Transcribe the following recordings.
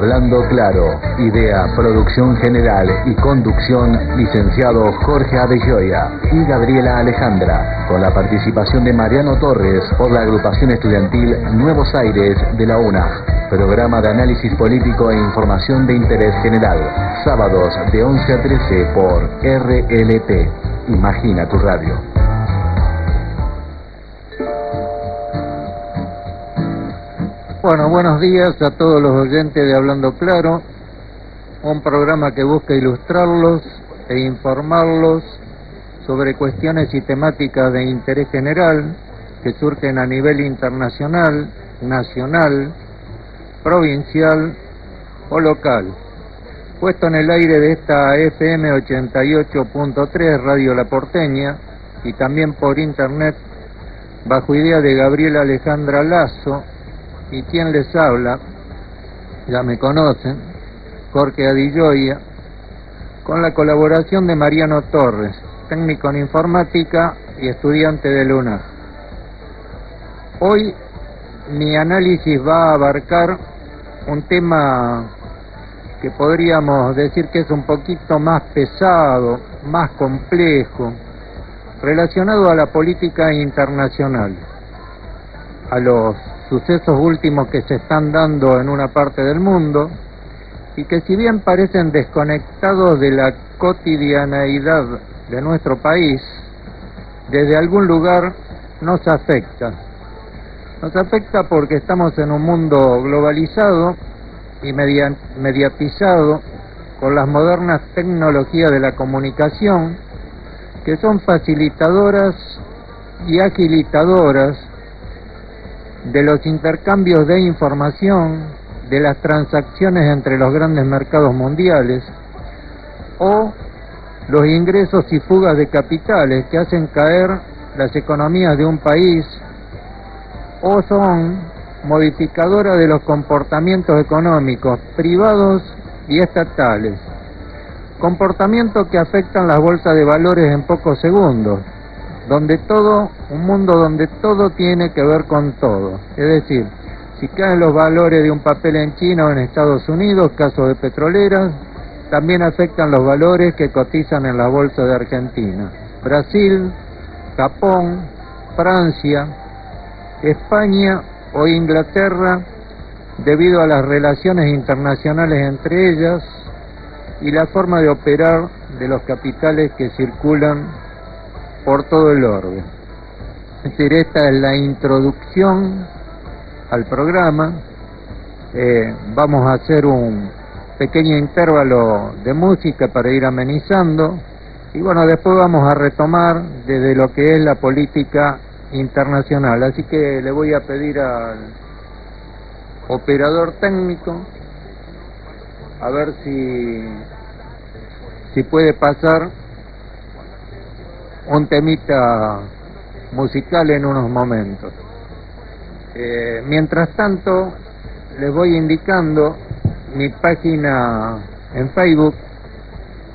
Hablando Claro, idea, producción general y conducción, licenciado Jorge Adelloya y Gabriela Alejandra, con la participación de Mariano Torres por la agrupación estudiantil Nuevos Aires de la UNA. Programa de análisis político e información de interés general, sábados de 11 a 13 por RLT. Imagina tu radio. Bueno, buenos días a todos los oyentes de Hablando Claro, un programa que busca ilustrarlos e informarlos sobre cuestiones y temáticas de interés general que surgen a nivel internacional, nacional, provincial o local. Puesto en el aire de esta FM 88.3 Radio La Porteña y también por internet bajo idea de Gabriela Alejandra Lazo, y quien les habla, ya me conocen, Jorge Adelloya, con la colaboración de Mariano Torres, técnico en informática y estudiante de UNA. Hoy mi análisis va a abarcar un tema que podríamos decir que es un poquito más pesado, más complejo, relacionado a la política internacional, a los sucesos últimos que se están dando en una parte del mundo y que, si bien parecen desconectados de la cotidianeidad de nuestro país, desde algún lugar nos afecta. Nos afecta porque estamos en un mundo globalizado y mediatizado con las modernas tecnologías de la comunicación, que son facilitadoras y agilitadoras de los intercambios de información, de las transacciones entre los grandes mercados mundiales, o los ingresos y fugas de capitales que hacen caer las economías de un país, o son modificadoras de los comportamientos económicos privados y estatales, comportamientos que afectan las bolsas de valores en pocos segundos, un mundo donde todo tiene que ver con todo. Es decir, si caen los valores de un papel en China o en Estados Unidos, caso de petroleras, también afectan los valores que cotizan en la bolsa de Argentina, Brasil, Japón, Francia, España o Inglaterra, debido a las relaciones internacionales entre ellas y la forma de operar de los capitales que circulan por todo el orbe. Es decir, esta es la introducción al programa. Vamos a hacer un pequeño intervalo de música para ir amenizando y bueno, después vamos a retomar desde lo que es la política internacional. Así que le voy a pedir al operador técnico a ver si puede pasar un temita musical en unos momentos. Mientras tanto, les voy indicando mi página en Facebook,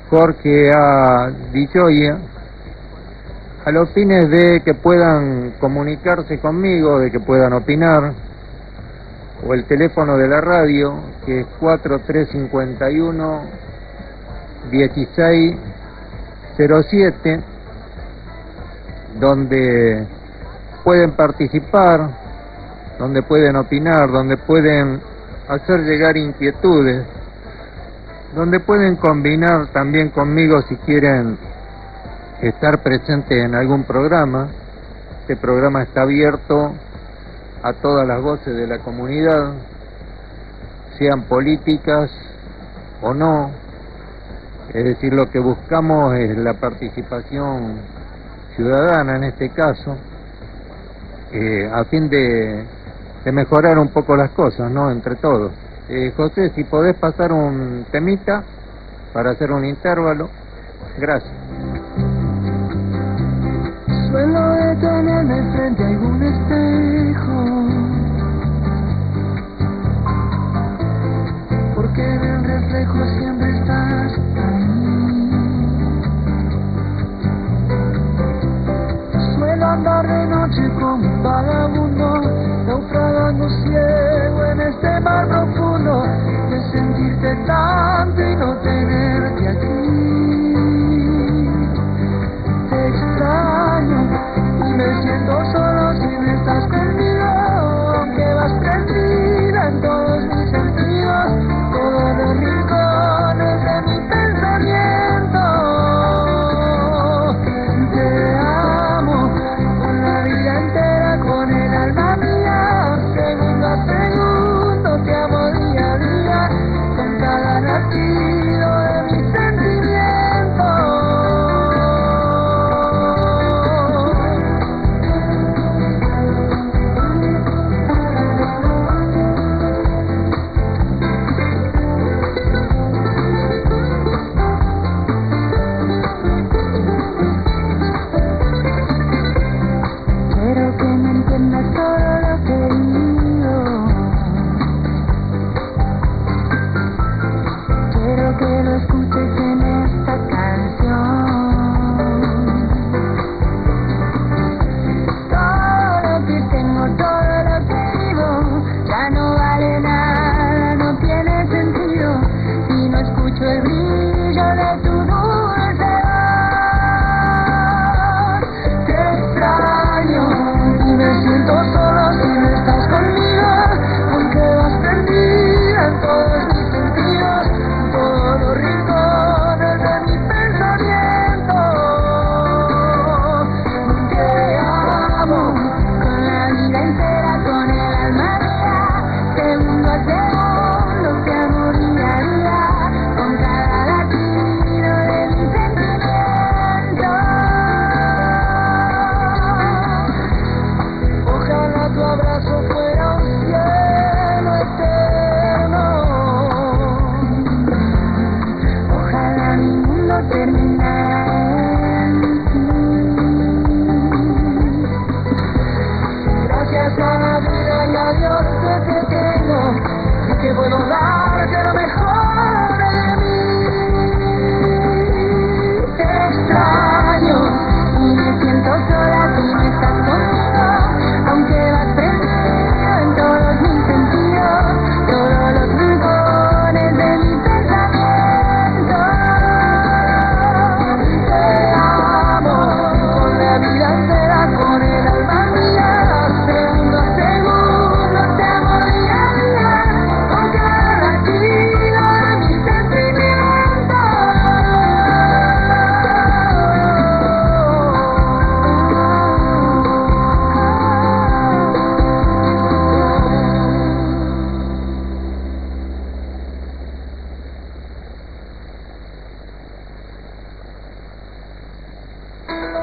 Jorge Adelloya, a los fines de que puedan comunicarse conmigo, de que puedan opinar, o el teléfono de la radio, que es 4351-1607, donde pueden participar, donde pueden opinar, donde pueden hacer llegar inquietudes, donde pueden combinar también conmigo si quieren estar presentes en algún programa. Este programa está abierto a todas las voces de la comunidad, sean políticas o no. Es decir, lo que buscamos es la participación ciudadana en este caso, a fin de mejorar un poco las cosas, ¿no?, entre todos. José, si podés pasar un temita para hacer un intervalo, gracias. Suelo detenerme frente a algún espejo, porque en el reflejo siempre estás ahí. Suelo andar de noche como un vagabundo, naufragando ciego en este mar profundo que se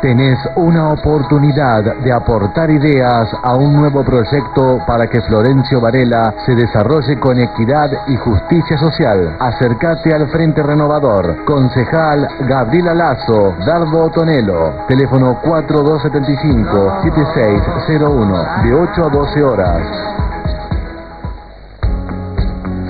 Tenés una oportunidad de aportar ideas a un nuevo proyecto para que Florencio Varela se desarrolle con equidad y justicia social. Acércate al Frente Renovador. Concejal Gabriela Lazo, Dardo Otonelo. Teléfono 4275-7601, de 8 a 12 horas.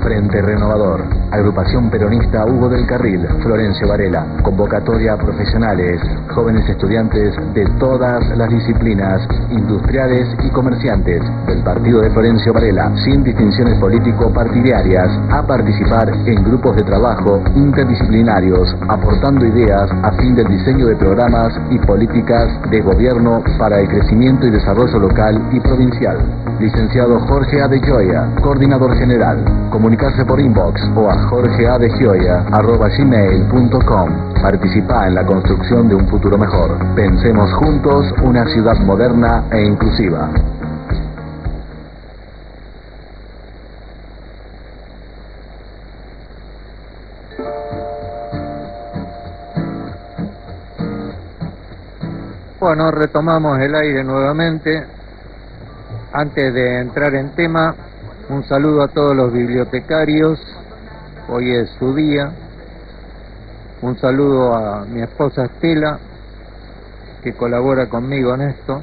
Frente Renovador, Agrupación Peronista Hugo del Carril, Florencio Varela, convocatoria a profesionales, jóvenes estudiantes de todas las disciplinas, industriales y comerciantes del partido de Florencio Varela, sin distinciones político-partidarias, a participar en grupos de trabajo interdisciplinarios, aportando ideas a fin del diseño de programas y políticas de gobierno para el crecimiento y desarrollo local y provincial. Licenciado Jorge A. de Gioia, coordinador general. Comunicarse por inbox o a jorgeadegioia@gmail.com. Participa en la construcción de un futuro mejor. Pensemos juntos una ciudad moderna e inclusiva. Bueno, retomamos el aire nuevamente. Antes de entrar en tema, un saludo a todos los bibliotecarios, hoy es su día. Un saludo a mi esposa Estela, que colabora conmigo en esto,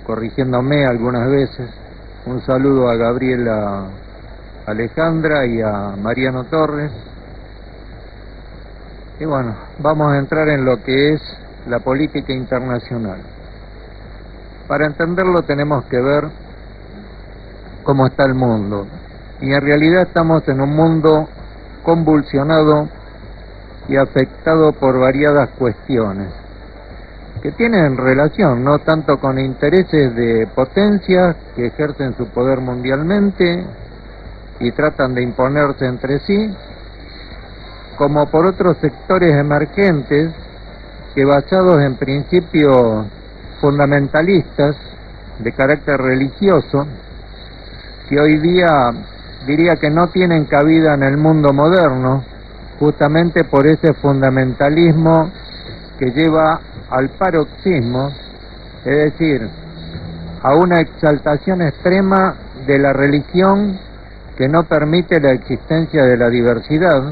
corrigiéndome algunas veces. Un saludo a Gabriela Alejandra y a Mariano Torres. Y bueno, vamos a entrar en lo que es la política internacional. Para entenderlo tenemos que ver cómo está el mundo. Y en realidad estamos en un mundo convulsionado y afectado por variadas cuestiones que tienen relación no tanto con intereses de potencias que ejercen su poder mundialmente y tratan de imponerse entre sí, como por otros sectores emergentes que, basados en principios fundamentalistas de carácter religioso, que hoy día diría que no tienen cabida en el mundo moderno, justamente por ese fundamentalismo que lleva al paroxismo, es decir, a una exaltación extrema de la religión que no permite la existencia de la diversidad,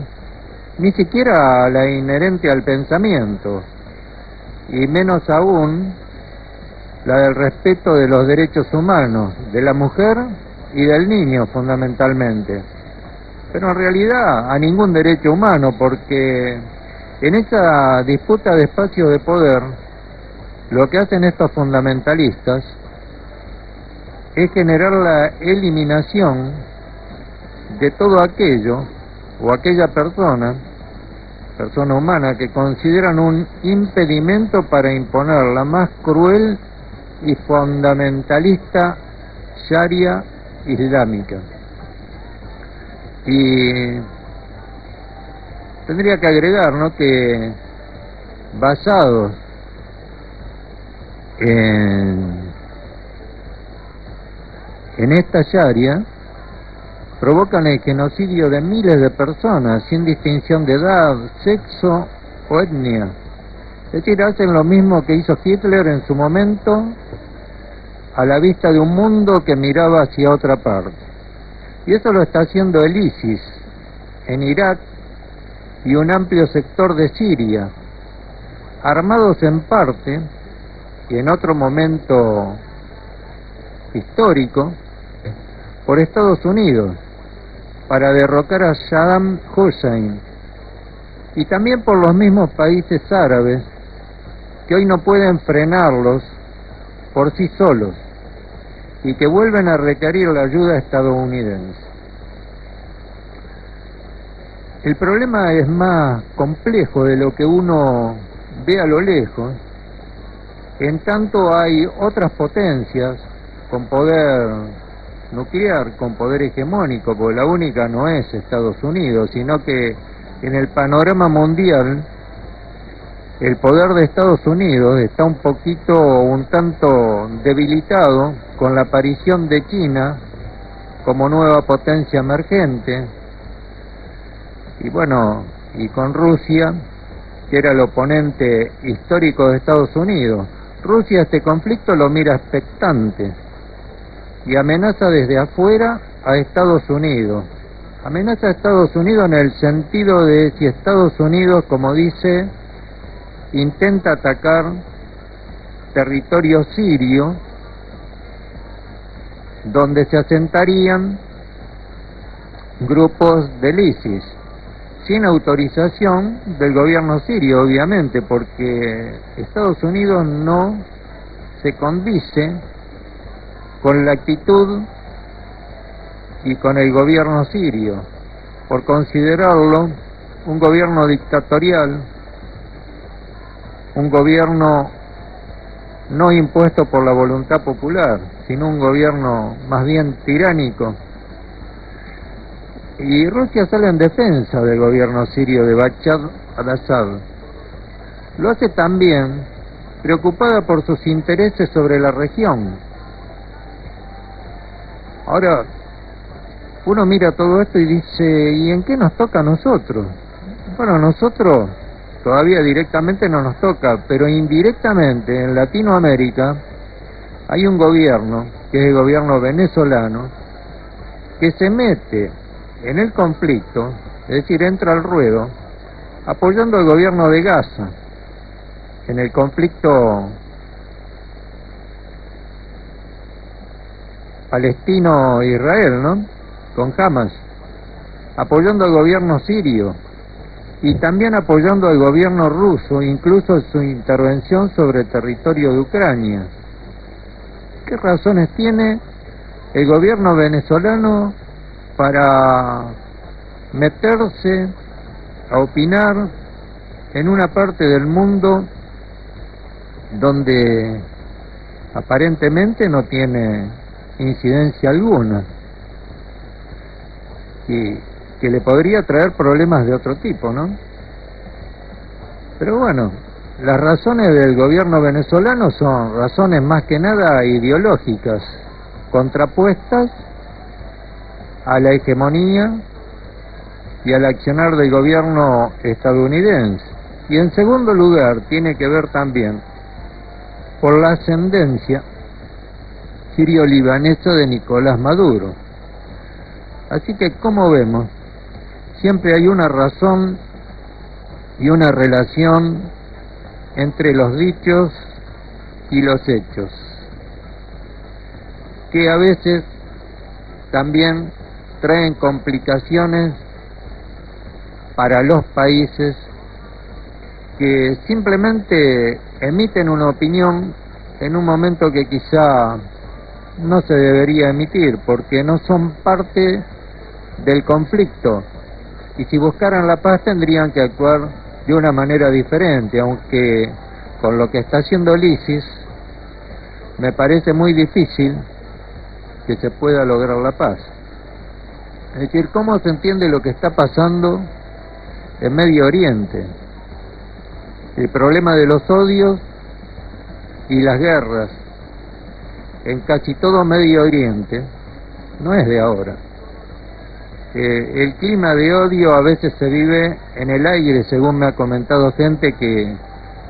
ni siquiera la inherente al pensamiento, y menos aún la del respeto de los derechos humanos, de la mujer y del niño fundamentalmente, pero en realidad a ningún derecho humano, porque en esa disputa de espacio de poder lo que hacen estos fundamentalistas es generar la eliminación de todo aquello o aquella persona humana que consideran un impedimento para imponer la más cruel y fundamentalista sharia islámica. Y tendría que agregar, ¿no?, que basados en esta sharia provocan el genocidio de miles de personas sin distinción de edad, sexo o etnia. Es decir, hacen lo mismo que hizo Hitler en su momento a la vista de un mundo que miraba hacia otra parte. Y eso lo está haciendo el ISIS en Irak y un amplio sector de Siria, armados en parte y en otro momento histórico por Estados Unidos para derrocar a Saddam Hussein, y también por los mismos países árabes que hoy no pueden frenarlos por sí solos y que vuelven a requerir la ayuda estadounidense. El problema es más complejo de lo que uno ve a lo lejos, en tanto hay otras potencias con poder nuclear, con poder hegemónico, porque la única no es Estados Unidos, sino que en el panorama mundial el poder de Estados Unidos está un tanto debilitado con la aparición de China como nueva potencia emergente, y bueno, y con Rusia que era el oponente histórico de Estados Unidos. Rusia este conflicto lo mira expectante y amenaza desde afuera a Estados Unidos. Amenaza a Estados Unidos en el sentido de si Estados Unidos, como dice, intenta atacar territorio sirio, donde se asentarían grupos del ISIS, sin autorización del gobierno sirio, obviamente, porque Estados Unidos no se condice con la actitud y con el gobierno sirio, por considerarlo un gobierno dictatorial, un gobierno no impuesto por la voluntad popular, sino un gobierno más bien tiránico. Y Rusia sale en defensa del gobierno sirio de Bashar al-Assad. Lo hace también preocupada por sus intereses sobre la región. Ahora, uno mira todo esto y dice, ¿y en qué nos toca a nosotros? Bueno, nosotros todavía directamente no nos toca, pero indirectamente en Latinoamérica hay un gobierno, que es el gobierno venezolano, que se mete en el conflicto, es decir, entra al ruedo, apoyando al gobierno de Gaza en el conflicto palestino-israel, ¿no?, con Hamas, apoyando al gobierno sirio y también apoyando al gobierno ruso, incluso su intervención sobre el territorio de Ucrania. ¿Qué razones tiene el gobierno venezolano para meterse a opinar en una parte del mundo donde aparentemente no tiene incidencia alguna y que le podría traer problemas de otro tipo, ¿no? Pero bueno, las razones del gobierno venezolano son razones más que nada ideológicas, contrapuestas a la hegemonía y al accionar del gobierno estadounidense. Y en segundo lugar, tiene que ver también por la ascendencia sirio-libanesa de Nicolás Maduro. Así que, como vemos, siempre hay una razón y una relación entre los dichos y los hechos, que a veces también traen complicaciones para los países que simplemente emiten una opinión en un momento que quizá no se debería emitir, porque no son parte del conflicto, y si buscaran la paz tendrían que actuar de una manera diferente, aunque con lo que está haciendo el ISIS me parece muy difícil que se pueda lograr la paz. Es decir, ¿cómo se entiende lo que está pasando en Medio Oriente? El problema de los odios y las guerras en casi todo Medio Oriente no es de ahora. El clima de odio a veces se vive en el aire, según me ha comentado gente que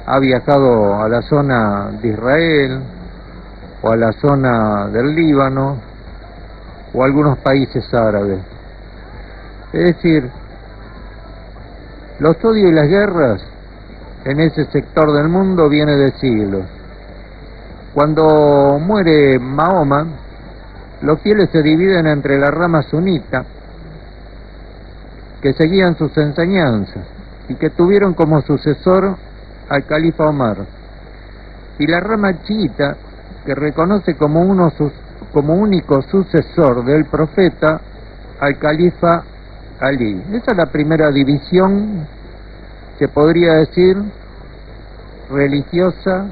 ha viajado a la zona de Israel o a la zona del Líbano o a algunos países árabes. Es decir, los odios y las guerras en ese sector del mundo viene de siglos. Cuando muere Mahoma, los fieles se dividen entre la rama sunita, que seguían sus enseñanzas y que tuvieron como sucesor al califa Omar, y la rama chiita, que reconoce como único sucesor del profeta al califa Ali. Esa es la primera división, se podría decir, religiosa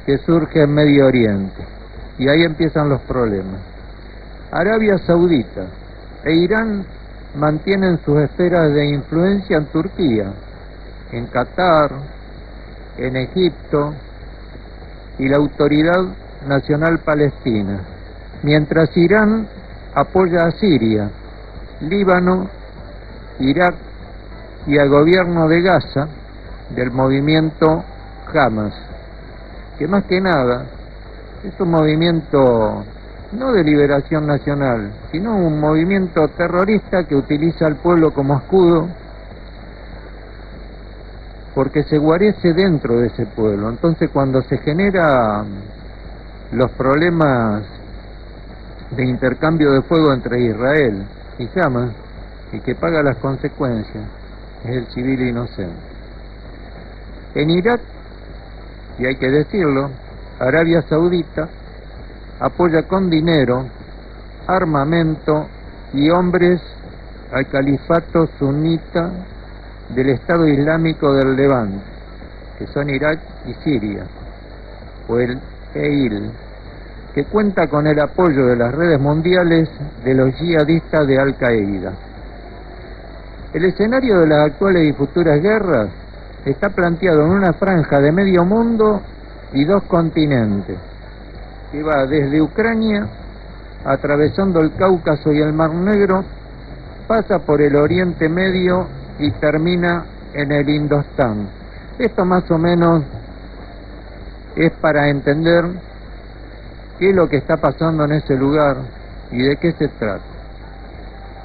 que surge en Medio Oriente, y ahí empiezan los problemas. Arabia Saudita e Irán mantienen sus esferas de influencia en Turquía, en Qatar, en Egipto y la Autoridad Nacional Palestina, mientras Irán apoya a Siria, Líbano, Irak y al gobierno de Gaza del movimiento Hamas, que más que nada es un movimiento no de liberación nacional, sino un movimiento terrorista que utiliza al pueblo como escudo, porque se guarece dentro de ese pueblo. Entonces, cuando se generan los problemas de intercambio de fuego entre Israel y Hamas, y que paga las consecuencias es el civil inocente. En Irak, y hay que decirlo, Arabia Saudita apoya con dinero, armamento y hombres al califato sunita del Estado Islámico del Levante, que son Irak y Siria, o el EIL, que cuenta con el apoyo de las redes mundiales de los yihadistas de Al-Qaeda. El escenario de las actuales y futuras guerras está planteado en una franja de medio mundo y 2 continentes, que va desde Ucrania, atravesando el Cáucaso y el Mar Negro, pasa por el Oriente Medio y termina en el Indostán. Esto más o menos es para entender qué es lo que está pasando en ese lugar y de qué se trata.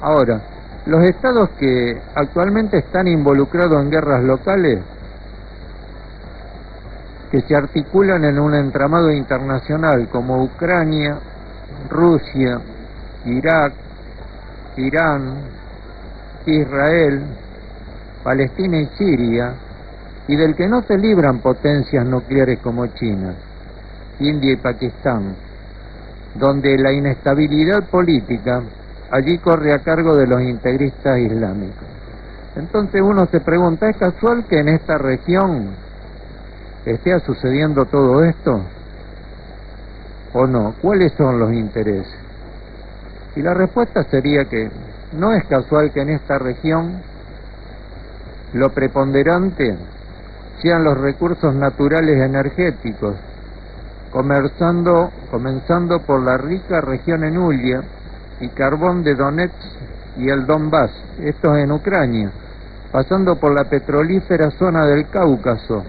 Ahora, los estados que actualmente están involucrados en guerras locales, que se articulan en un entramado internacional como Ucrania, Rusia, Irak, Irán, Israel, Palestina y Siria, y del que no se libran potencias nucleares como China, India y Pakistán, donde la inestabilidad política allí corre a cargo de los integristas islámicos. Entonces uno se pregunta, ¿es casual que en esta región esté sucediendo todo esto? ¿O no? ¿Cuáles son los intereses? Y la respuesta sería que no es casual que en esta región lo preponderante sean los recursos naturales energéticos, comenzando por la rica región Enulia y carbón de Donetsk y el Donbass, esto es en Ucrania, pasando por la petrolífera zona del Cáucaso,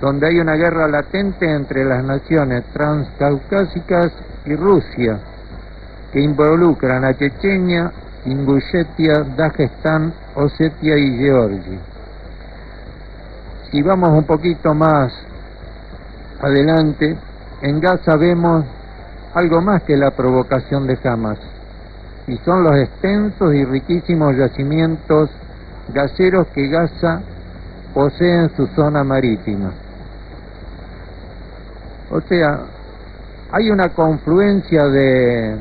donde hay una guerra latente entre las naciones transcaucásicas y Rusia, que involucran a Chechenia, Ingushetia, Dagestán, Osetia y Georgia. Si vamos un poquito más adelante, en Gaza vemos algo más que la provocación de Hamas, y son los extensos y riquísimos yacimientos gaseros que Gaza posee en su zona marítima. O sea, hay una confluencia de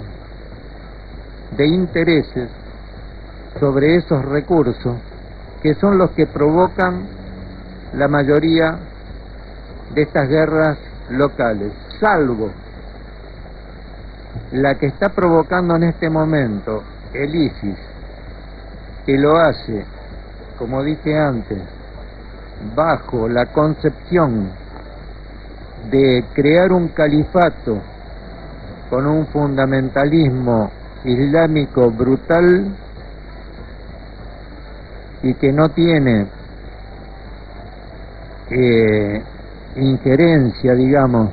intereses sobre esos recursos que son los que provocan la mayoría de estas guerras locales, salvo la que está provocando en este momento el ISIS, que lo hace, como dije antes, bajo la concepción de crear un califato con un fundamentalismo islámico brutal y que no tiene injerencia, digamos,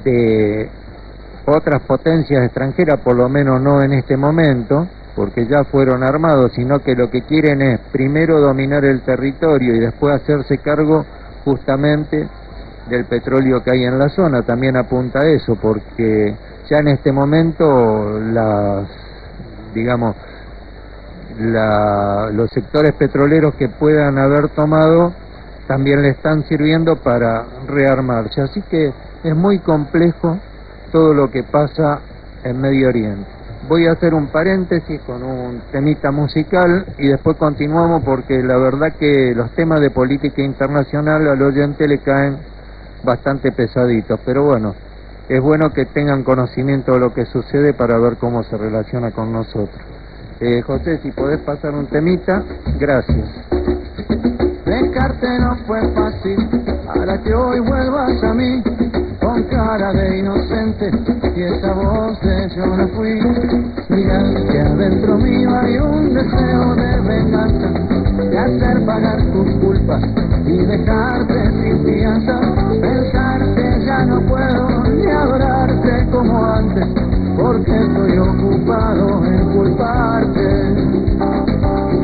de otras potencias extranjeras, por lo menos no en este momento, porque ya fueron armados, sino que lo que quieren es primero dominar el territorio y después hacerse cargo justamente del petróleo que hay en la zona. También apunta a eso, porque ya en este momento los sectores petroleros que puedan haber tomado también le están sirviendo para rearmarse. Así que es muy complejo todo lo que pasa en Medio Oriente. Voy a hacer un paréntesis con un temita musical y después continuamos, porque la verdad que los temas de política internacional al oyente le caen bastante pesaditos, pero bueno, es bueno que tengan conocimiento de lo que sucede para ver cómo se relaciona con nosotros. José, si podés pasar un temita, gracias. Dejarte no fue fácil, para que hoy vuelvas a mí, con cara de inocente, y esa voz de yo no fui. Mira que adentro mío hay un deseo de venganza, de hacer pagar tus culpas y dejarte sin fianza. Pensarte ya no puedo ni adorarte como antes, porque estoy ocupado en culparte.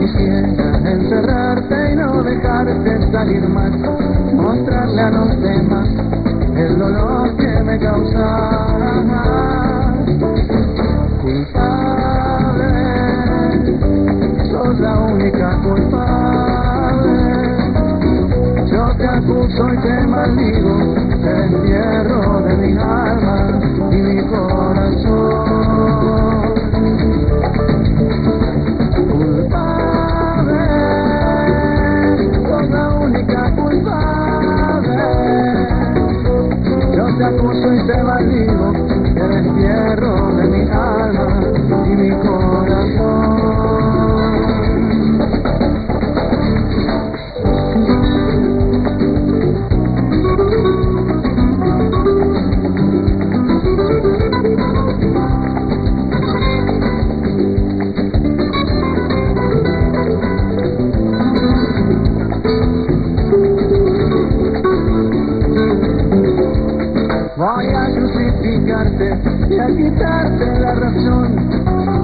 Quisiera encerrarte y no dejarte salir más, mostrarle a los demás el dolor que me causas. Culpable, sos la única culpable. Yo te acuso y te maldigo, te entierro de mi alma y mi corazón. Culpable, sos la única culpable. Yo te acuso y te maldigo, te entierro de mi alma y mi corazón. Voy a crucificarte y a quitarte la razón,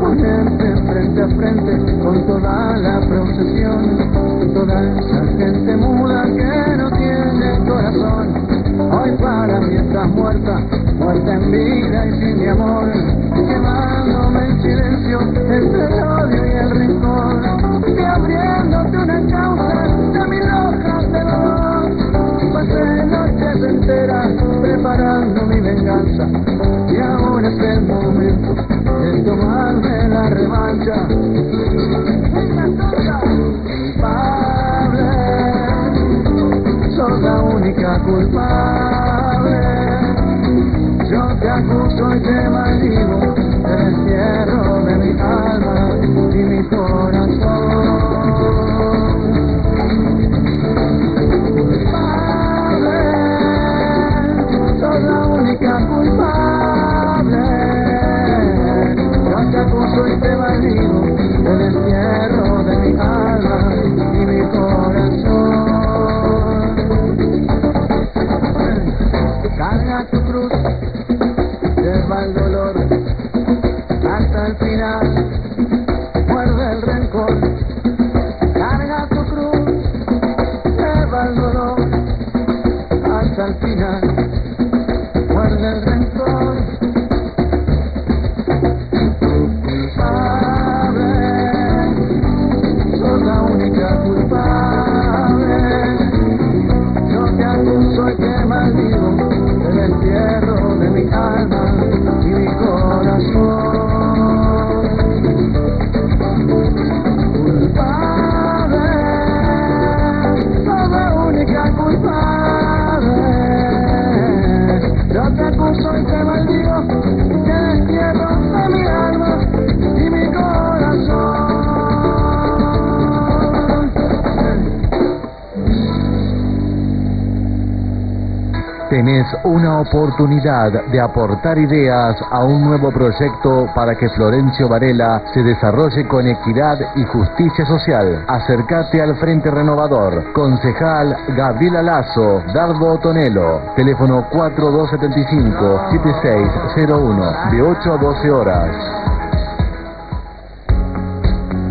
ponerte frente a frente con toda la procesión, toda esa gente muda que no tiene corazón. Hoy para mí estás muerta, muerta en vida y sin mi amor, quemándome en silencio entre el odio y el rencor, y abriéndote una causa de mil hojas de dolor. Pasé noches enteras preparando mi venganza, y ahora es el momento de tomarme la revancha. Culpable, sos la única culpable. Yo te acuso y te maldigo, te encierro de mi alma y mi corazón. Sos la única culpable. Yo te acuso y te maldigo, el encierro de mi alma y mi corazón. Carga tu cruz, lleva el dolor hasta el final, muerde el rencor. Carga tu cruz, lleva el dolor hasta el final, muerde el rencor. Culpable, sos la única culpable. Yo te acuso y te maldigo, el entierro de mi alma y mi corazón. Culpable, sos la única culpable. Yo te acuso y te maldigo, te entierro de mi alma y mi corazón. Tenés una oportunidad de aportar ideas a un nuevo proyecto para que Florencio Varela se desarrolle con equidad y justicia social. Acércate al Frente Renovador. Concejal Gabriela Lazo, Dardo Otonelo. Teléfono 4275-7601, de 8 a 12 horas.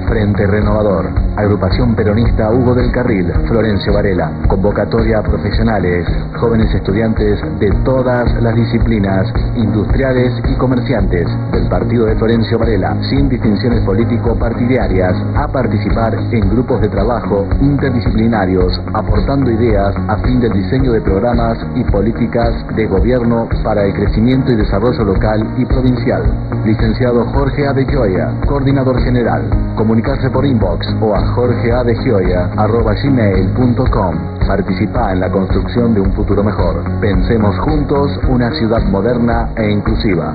Frente Renovador, Agrupación Peronista Hugo del Carril, Florencio Varela. Convocatoria a profesionales, jóvenes estudiantes de todas las disciplinas, industriales y comerciantes del partido de Florencio Varela, sin distinciones político-partidarias, a participar en grupos de trabajo interdisciplinarios, aportando ideas a fin del diseño de programas y políticas de gobierno para el crecimiento y desarrollo local y provincial. Licenciado Jorge Adegioia, coordinador general. Comunicarse por inbox o a jorgeadegioia@gmail.com. Participa en la construcción de un futuro mejor. Pensemos juntos una ciudad moderna e inclusiva.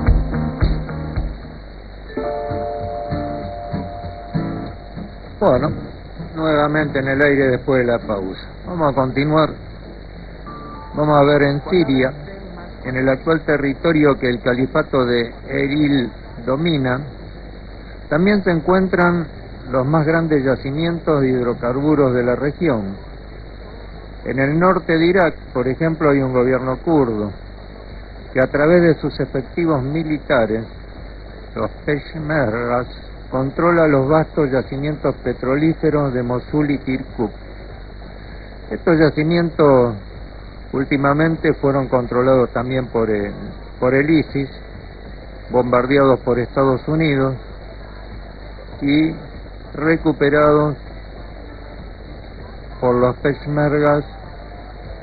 Bueno, nuevamente en el aire después de la pausa. Vamos a continuar. Vamos a ver en Siria, en el actual territorio que el califato de Erbil domina, también se encuentran los más grandes yacimientos de hidrocarburos de la región. En el norte de Irak, por ejemplo, hay un gobierno kurdo que a través de sus efectivos militares, los Peshmergas, controla los vastos yacimientos petrolíferos de Mosul y Kirkuk. Estos yacimientos últimamente fueron controlados también por el ISIS, bombardeados por Estados Unidos y recuperados por los Peshmergas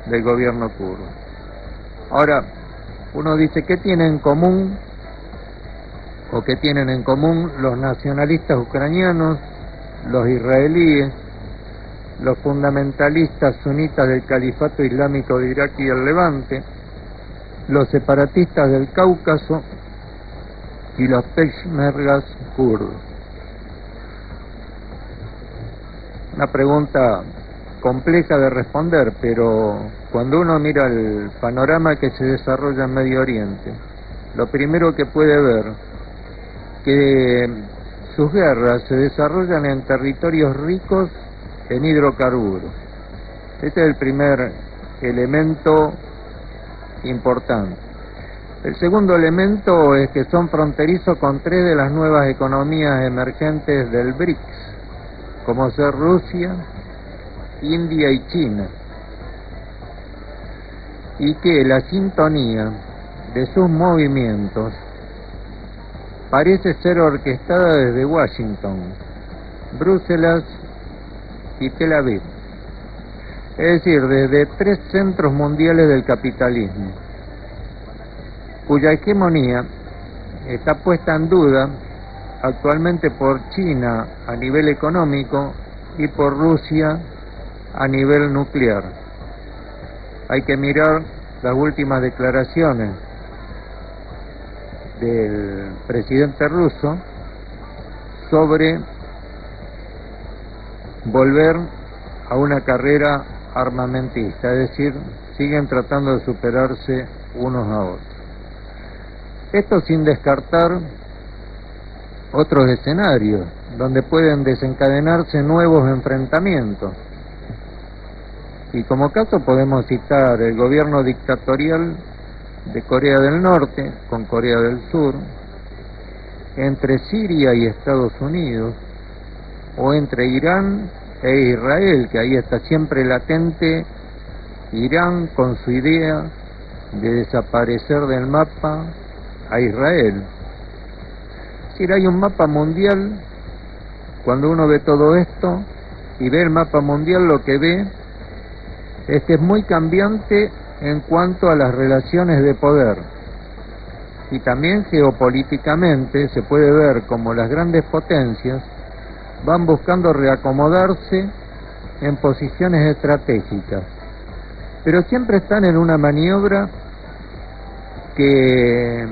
del gobierno kurdo. Ahora, uno dice, ¿qué tienen en común o qué tienen en común los nacionalistas ucranianos, los israelíes, los fundamentalistas sunitas del califato islámico de Irak y el Levante, los separatistas del Cáucaso y los Peshmergas kurdos? Una pregunta compleja de responder, pero cuando uno mira el panorama que se desarrolla en Medio Oriente, lo primero que puede ver que sus guerras se desarrollan en territorios ricos en hidrocarburos. Este es el primer elemento importante. El segundo elemento es que son fronterizos con 3 de las nuevas economías emergentes del BRICS, como ser Rusia, India y China, y que la sintonía de sus movimientos parece ser orquestada desde Washington, Bruselas y Tel Aviv, es decir, desde 3 centros mundiales del capitalismo, cuya hegemonía está puesta en duda actualmente por China a nivel económico y por Rusia a nivel nuclear. Hay que mirar las últimas declaraciones del presidente ruso sobre volver a una carrera armamentista, es decir, siguen tratando de superarse unos a otros. Esto sin descartar otros escenarios donde pueden desencadenarse nuevos enfrentamientos. Y como caso podemos citar el gobierno dictatorial de Corea del Norte con Corea del Sur, entre Siria y Estados Unidos, o entre Irán e Israel, que ahí está siempre latente Irán con su idea de desaparecer del mapa a Israel. Es decir, hay un mapa mundial. Cuando uno ve todo esto y ve el mapa mundial, lo que ve es que es muy cambiante en cuanto a las relaciones de poder, y también geopolíticamente se puede ver como las grandes potencias van buscando reacomodarse en posiciones estratégicas, pero siempre están en una maniobra que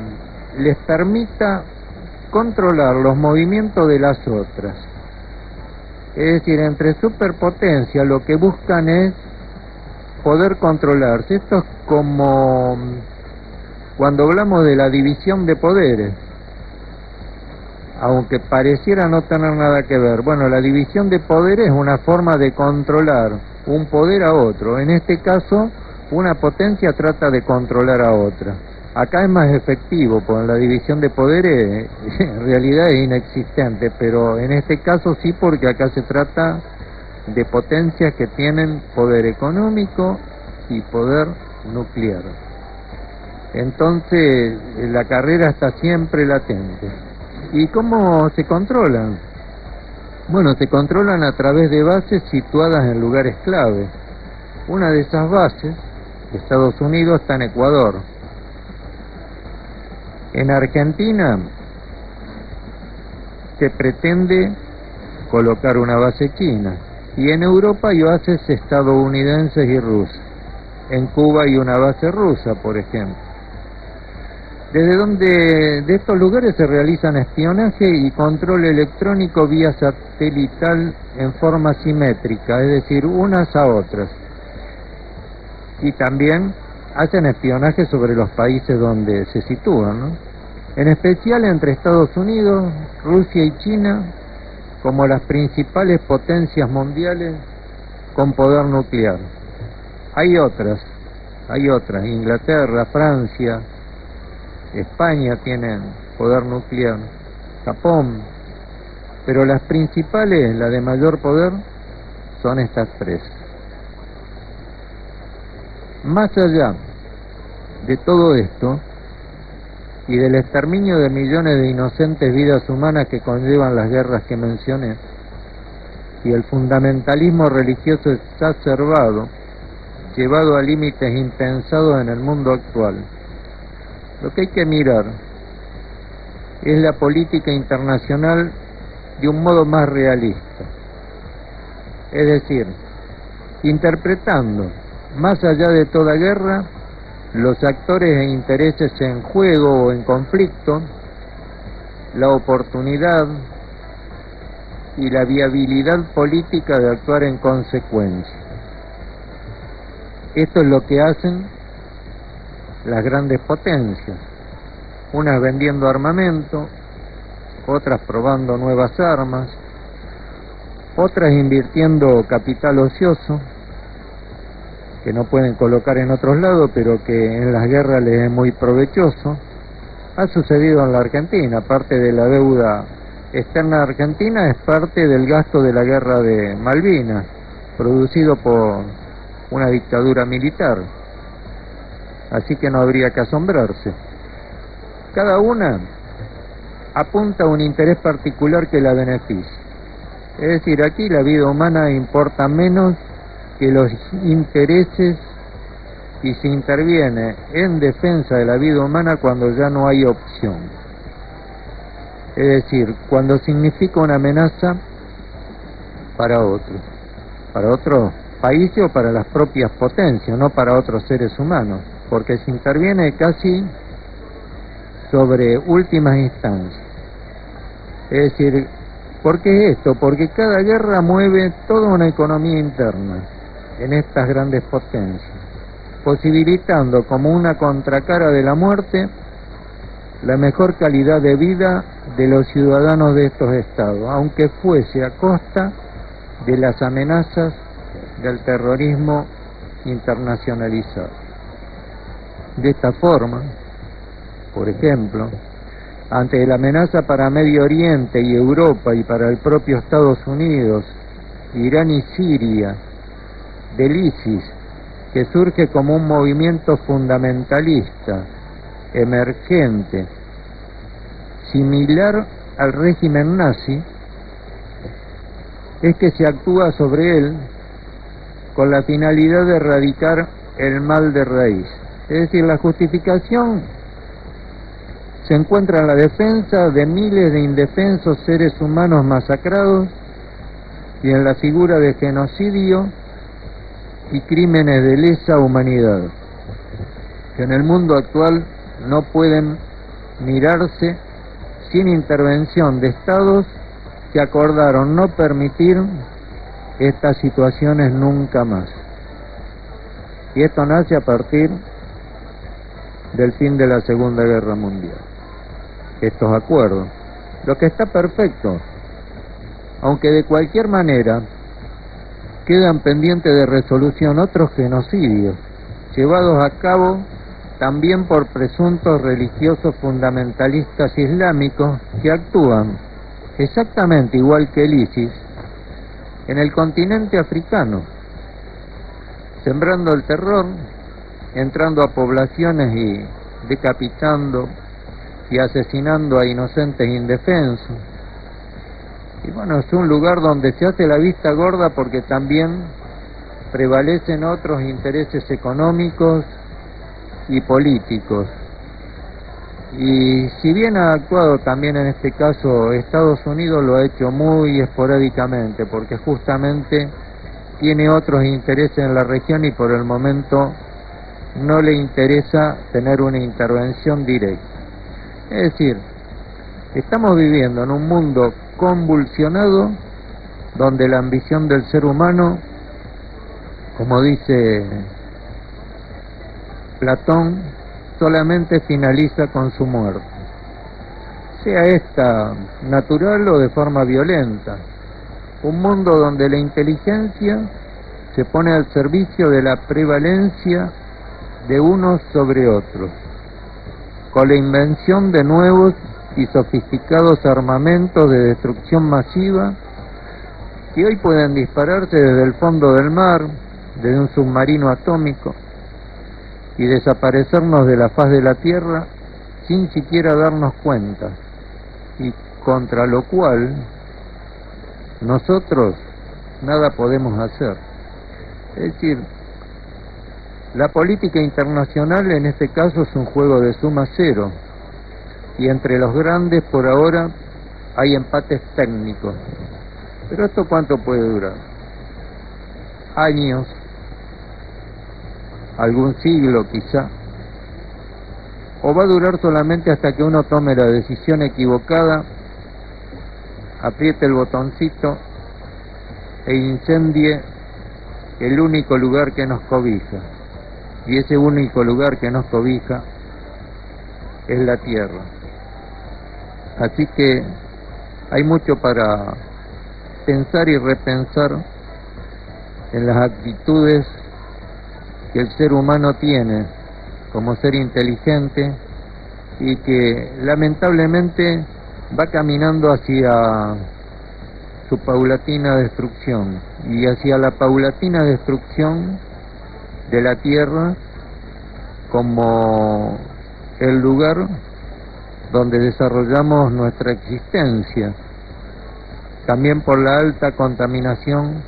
les permita controlar los movimientos de las otras. Es decir, entre superpotencias lo que buscan es poder controlarse. Esto es como cuando hablamos de la división de poderes, aunque pareciera no tener nada que ver. Bueno, la división de poderes es una forma de controlar un poder a otro. En este caso, una potencia trata de controlar a otra. Acá es más efectivo, porque la división de poderes en realidad es inexistente, pero en este caso sí, porque acá se trata de potencias que tienen poder económico y poder nuclear. Entonces, la carrera está siempre latente. ¿Y cómo se controlan? Bueno, se controlan a través de bases situadas en lugares clave. Una de esas bases, Estados Unidos, está en Ecuador. En Argentina se pretende colocar una base china, y en Europa hay bases estadounidenses y rusas. En Cuba hay una base rusa, por ejemplo. Desde donde de estos lugares se realizan espionaje y control electrónico vía satelital en forma simétrica, es decir, unas a otras. Y también hacen espionaje sobre los países donde se sitúan, ¿no? En especial entre Estados Unidos, Rusia y China, como las principales potencias mundiales con poder nuclear. Hay otras, Inglaterra, Francia, España tienen poder nuclear, Japón, pero las principales, la de mayor poder, son estas tres. Más allá de todo esto y del exterminio de millones de inocentes vidas humanas que conllevan las guerras que mencioné, y el fundamentalismo religioso exacerbado, llevado a límites impensados en el mundo actual, lo que hay que mirar es la política internacional de un modo más realista, es decir, interpretando más allá de toda guerra los actores e intereses en juego o en conflicto, la oportunidad y la viabilidad política de actuar en consecuencia. Esto es lo que hacen las grandes potencias, unas vendiendo armamento, otras probando nuevas armas, otras invirtiendo capital ocioso que no pueden colocar en otros lados, pero que en las guerras les es muy provechoso. Ha sucedido en la Argentina, parte de la deuda externa argentina es parte del gasto de la guerra de Malvinas, producido por una dictadura militar, así que no habría que asombrarse. Cada una apunta a un interés particular que la beneficia. Es decir, aquí la vida humana importa menos que los intereses y se interviene en defensa de la vida humana cuando ya no hay opción. Es decir, cuando significa una amenaza para otros países o para las propias potencias, no para otros seres humanos, porque se interviene casi sobre últimas instancias. Es decir, ¿por qué esto? Porque cada guerra mueve toda una economía interna en estas grandes potencias, posibilitando como una contracara de la muerte la mejor calidad de vida de los ciudadanos de estos estados, aunque fuese a costa de las amenazas del terrorismo internacionalizado. De esta forma, por ejemplo, ante la amenaza para Medio Oriente y Europa y para el propio Estados Unidos, Irán y Siria, del ISIS, que surge como un movimiento fundamentalista, emergente, similar al régimen nazi, es que se actúa sobre él con la finalidad de erradicar el mal de raíz. Es decir, la justificación se encuentra en la defensa de miles de indefensos seres humanos masacrados y en la figura de genocidio y crímenes de lesa humanidad, que en el mundo actual no pueden mirarse sin intervención de estados que acordaron no permitir estas situaciones nunca más. Y esto nace a partir del fin de la Segunda Guerra Mundial. Estos acuerdos, lo que está perfecto, aunque de cualquier manera quedan pendientes de resolución otros genocidios llevados a cabo también por presuntos religiosos fundamentalistas islámicos que actúan exactamente igual que el ISIS en el continente africano, sembrando el terror, entrando a poblaciones y decapitando y asesinando a inocentes indefensos. Y bueno, es un lugar donde se hace la vista gorda porque también prevalecen otros intereses económicos y políticos. Y si bien ha actuado también en este caso Estados Unidos, lo ha hecho muy esporádicamente porque justamente tiene otros intereses en la región y por el momento no le interesa tener una intervención directa. Es decir, estamos viviendo en un mundo convulsionado donde la ambición del ser humano, como dice Platón, solamente finaliza con su muerte. sea esta natural o de forma violenta. Un mundo donde la inteligencia se pone al servicio de la prevalencia de unos sobre otros, con la invención de nuevos y sofisticados armamentos de destrucción masiva que hoy pueden dispararse desde el fondo del mar, desde un submarino atómico, y desaparecernos de la faz de la Tierra sin siquiera darnos cuenta, y contra lo cual nosotros nada podemos hacer. Es decir, la política internacional en este caso es un juego de suma cero, y entre los grandes por ahora hay empates técnicos. Pero ¿esto cuánto puede durar? Años, algún siglo quizá, o va a durar solamente hasta que uno tome la decisión equivocada, apriete el botoncito e incendie el único lugar que nos cobija, y ese único lugar que nos cobija es la Tierra. Así que hay mucho para pensar y repensar en las actitudes que el ser humano tiene como ser inteligente y que lamentablemente va caminando hacia su paulatina destrucción y hacia la paulatina destrucción de la Tierra como el lugar donde desarrollamos nuestra existencia, también por la alta contaminación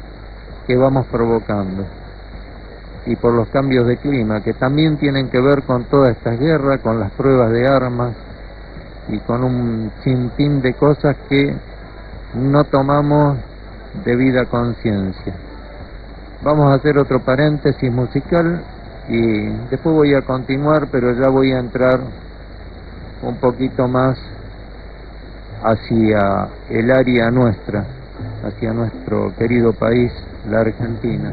que vamos provocando y por los cambios de clima que también tienen que ver con todas estas guerras, con las pruebas de armas y con un sinfín de cosas que no tomamos debida conciencia. Vamos a hacer otro paréntesis musical y después voy a continuar, pero ya voy a entrar un poquito más hacia el área nuestra, hacia nuestro querido país, la Argentina.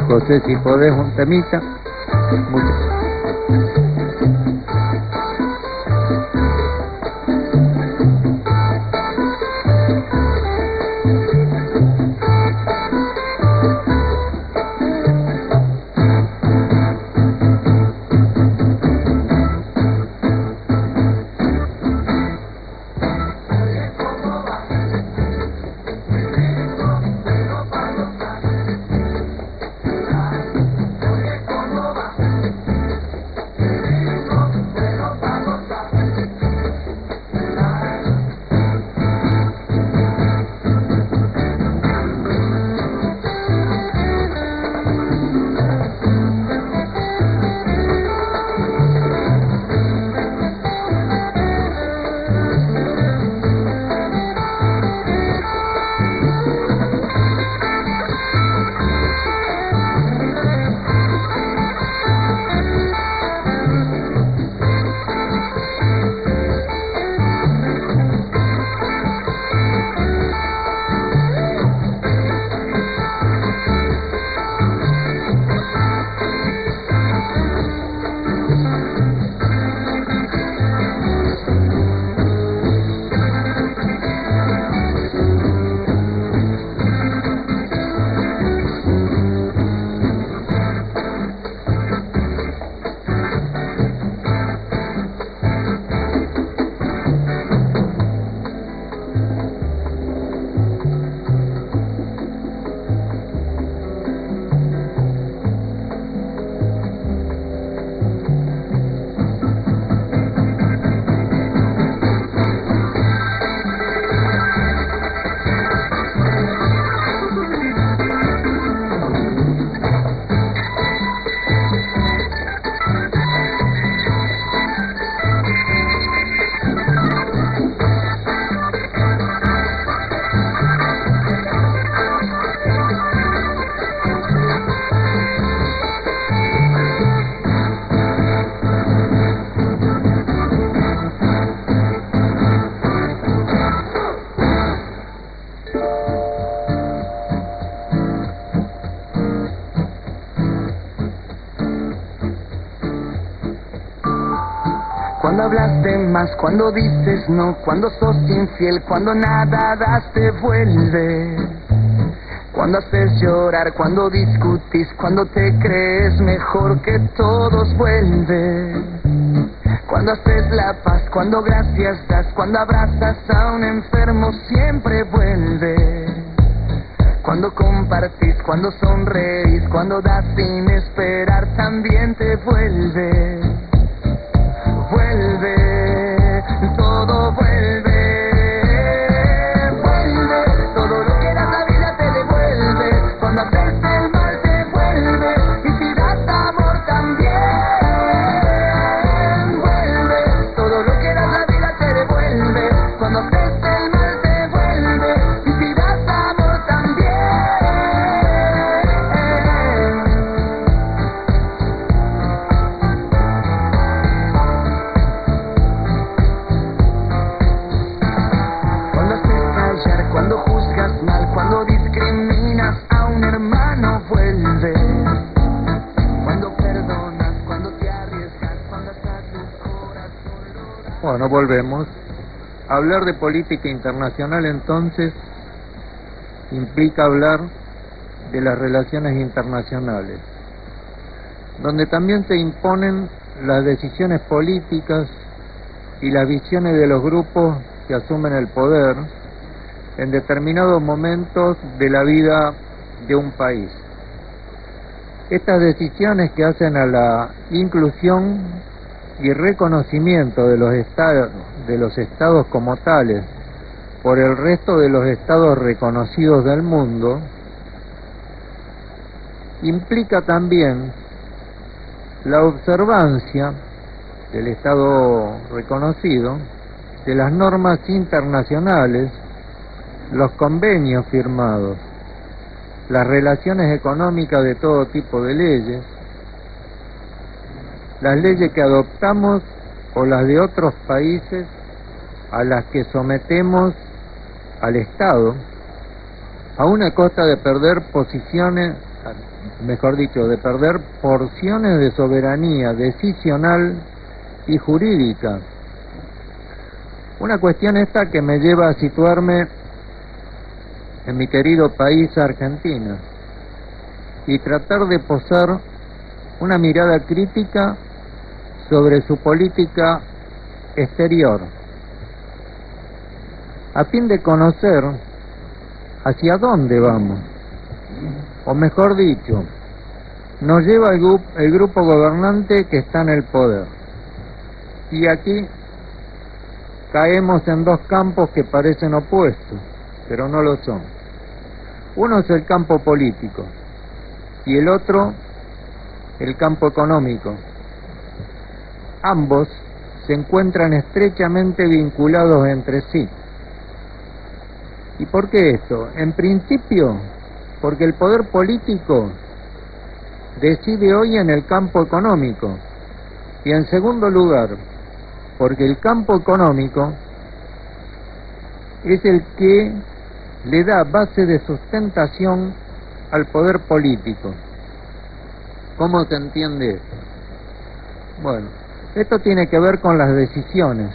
José, si podés un temita. Cuando hablas de más, cuando dices no, cuando sos infiel, cuando nada das te vuelve. Cuando haces llorar, cuando discutís, cuando te crees mejor que todos vuelve. Cuando haces la paz, cuando gracias das, cuando abrazas a un enfermo siempre vuelve. Cuando compartís, cuando sonreís, cuando das sin esperar también te vuelve. Vuelve, todo vuelve. Vuelve, todo lo que da la vida te devuelve. Cuando haces el mal te vuelve. Y si das amor también. Vuelve, todo lo que da la vida te devuelve. Cuando haces el mal te vuelve. Y si das amor también. Cuando juzgas mal, cuando discriminas a un hermano, vuelve. Cuando perdonas, cuando te arriesgas, cuando hasta tu corazón lo das. Bueno, volvemos. Hablar de política internacional entonces implica hablar de las relaciones internacionales, donde también se imponen las decisiones políticas y las visiones de los grupos que asumen el poder en determinados momentos de la vida de un país. Estas decisiones que hacen a la inclusión y reconocimiento de los estados como tales por el resto de los estados reconocidos del mundo, implica también la observancia del estado reconocido de las normas internacionales, los convenios firmados, las relaciones económicas de todo tipo de leyes, las leyes que adoptamos o las de otros países a las que sometemos al Estado, a una costa de perder posiciones, mejor dicho, de perder porciones de soberanía decisional y jurídica. Una cuestión esta que me lleva a situarme en mi querido país, Argentina, y tratar de posar una mirada crítica sobre su política exterior, a fin de conocer hacia dónde vamos, o mejor dicho, nos lleva el grupo gobernante que está en el poder. Y aquí caemos en dos campos que parecen opuestos, pero no lo son. Uno es el campo político y el otro el campo económico. Ambos se encuentran estrechamente vinculados entre sí. ¿Y por qué esto? En principio, porque el poder político decide hoy en el campo económico, y en segundo lugar, porque el campo económico es el que le da base de sustentación al poder político. ¿Cómo se entiende esto? Bueno, esto tiene que ver con las decisiones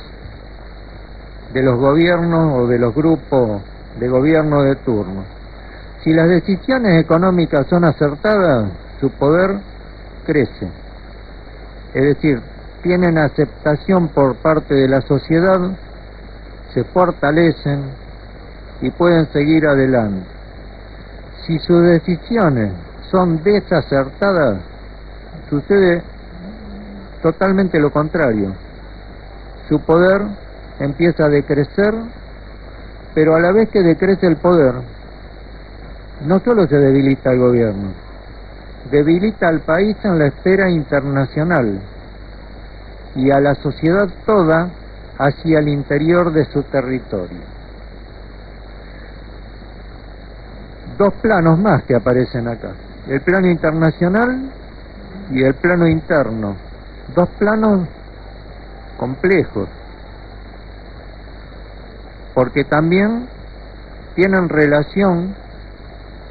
de los gobiernos o de los grupos de gobierno de turno. Si las decisiones económicas son acertadas, su poder crece. Es decir, tienen aceptación por parte de la sociedad, se fortalecen y pueden seguir adelante. Si sus decisiones son desacertadas, sucede totalmente lo contrario. Su poder empieza a decrecer, pero a la vez que decrece el poder, no solo se debilita el gobierno, debilita al país en la esfera internacional y a la sociedad toda hacia el interior de su territorio. Dos planos más que aparecen acá, el plano internacional y el plano interno, dos planos complejos, porque también tienen relación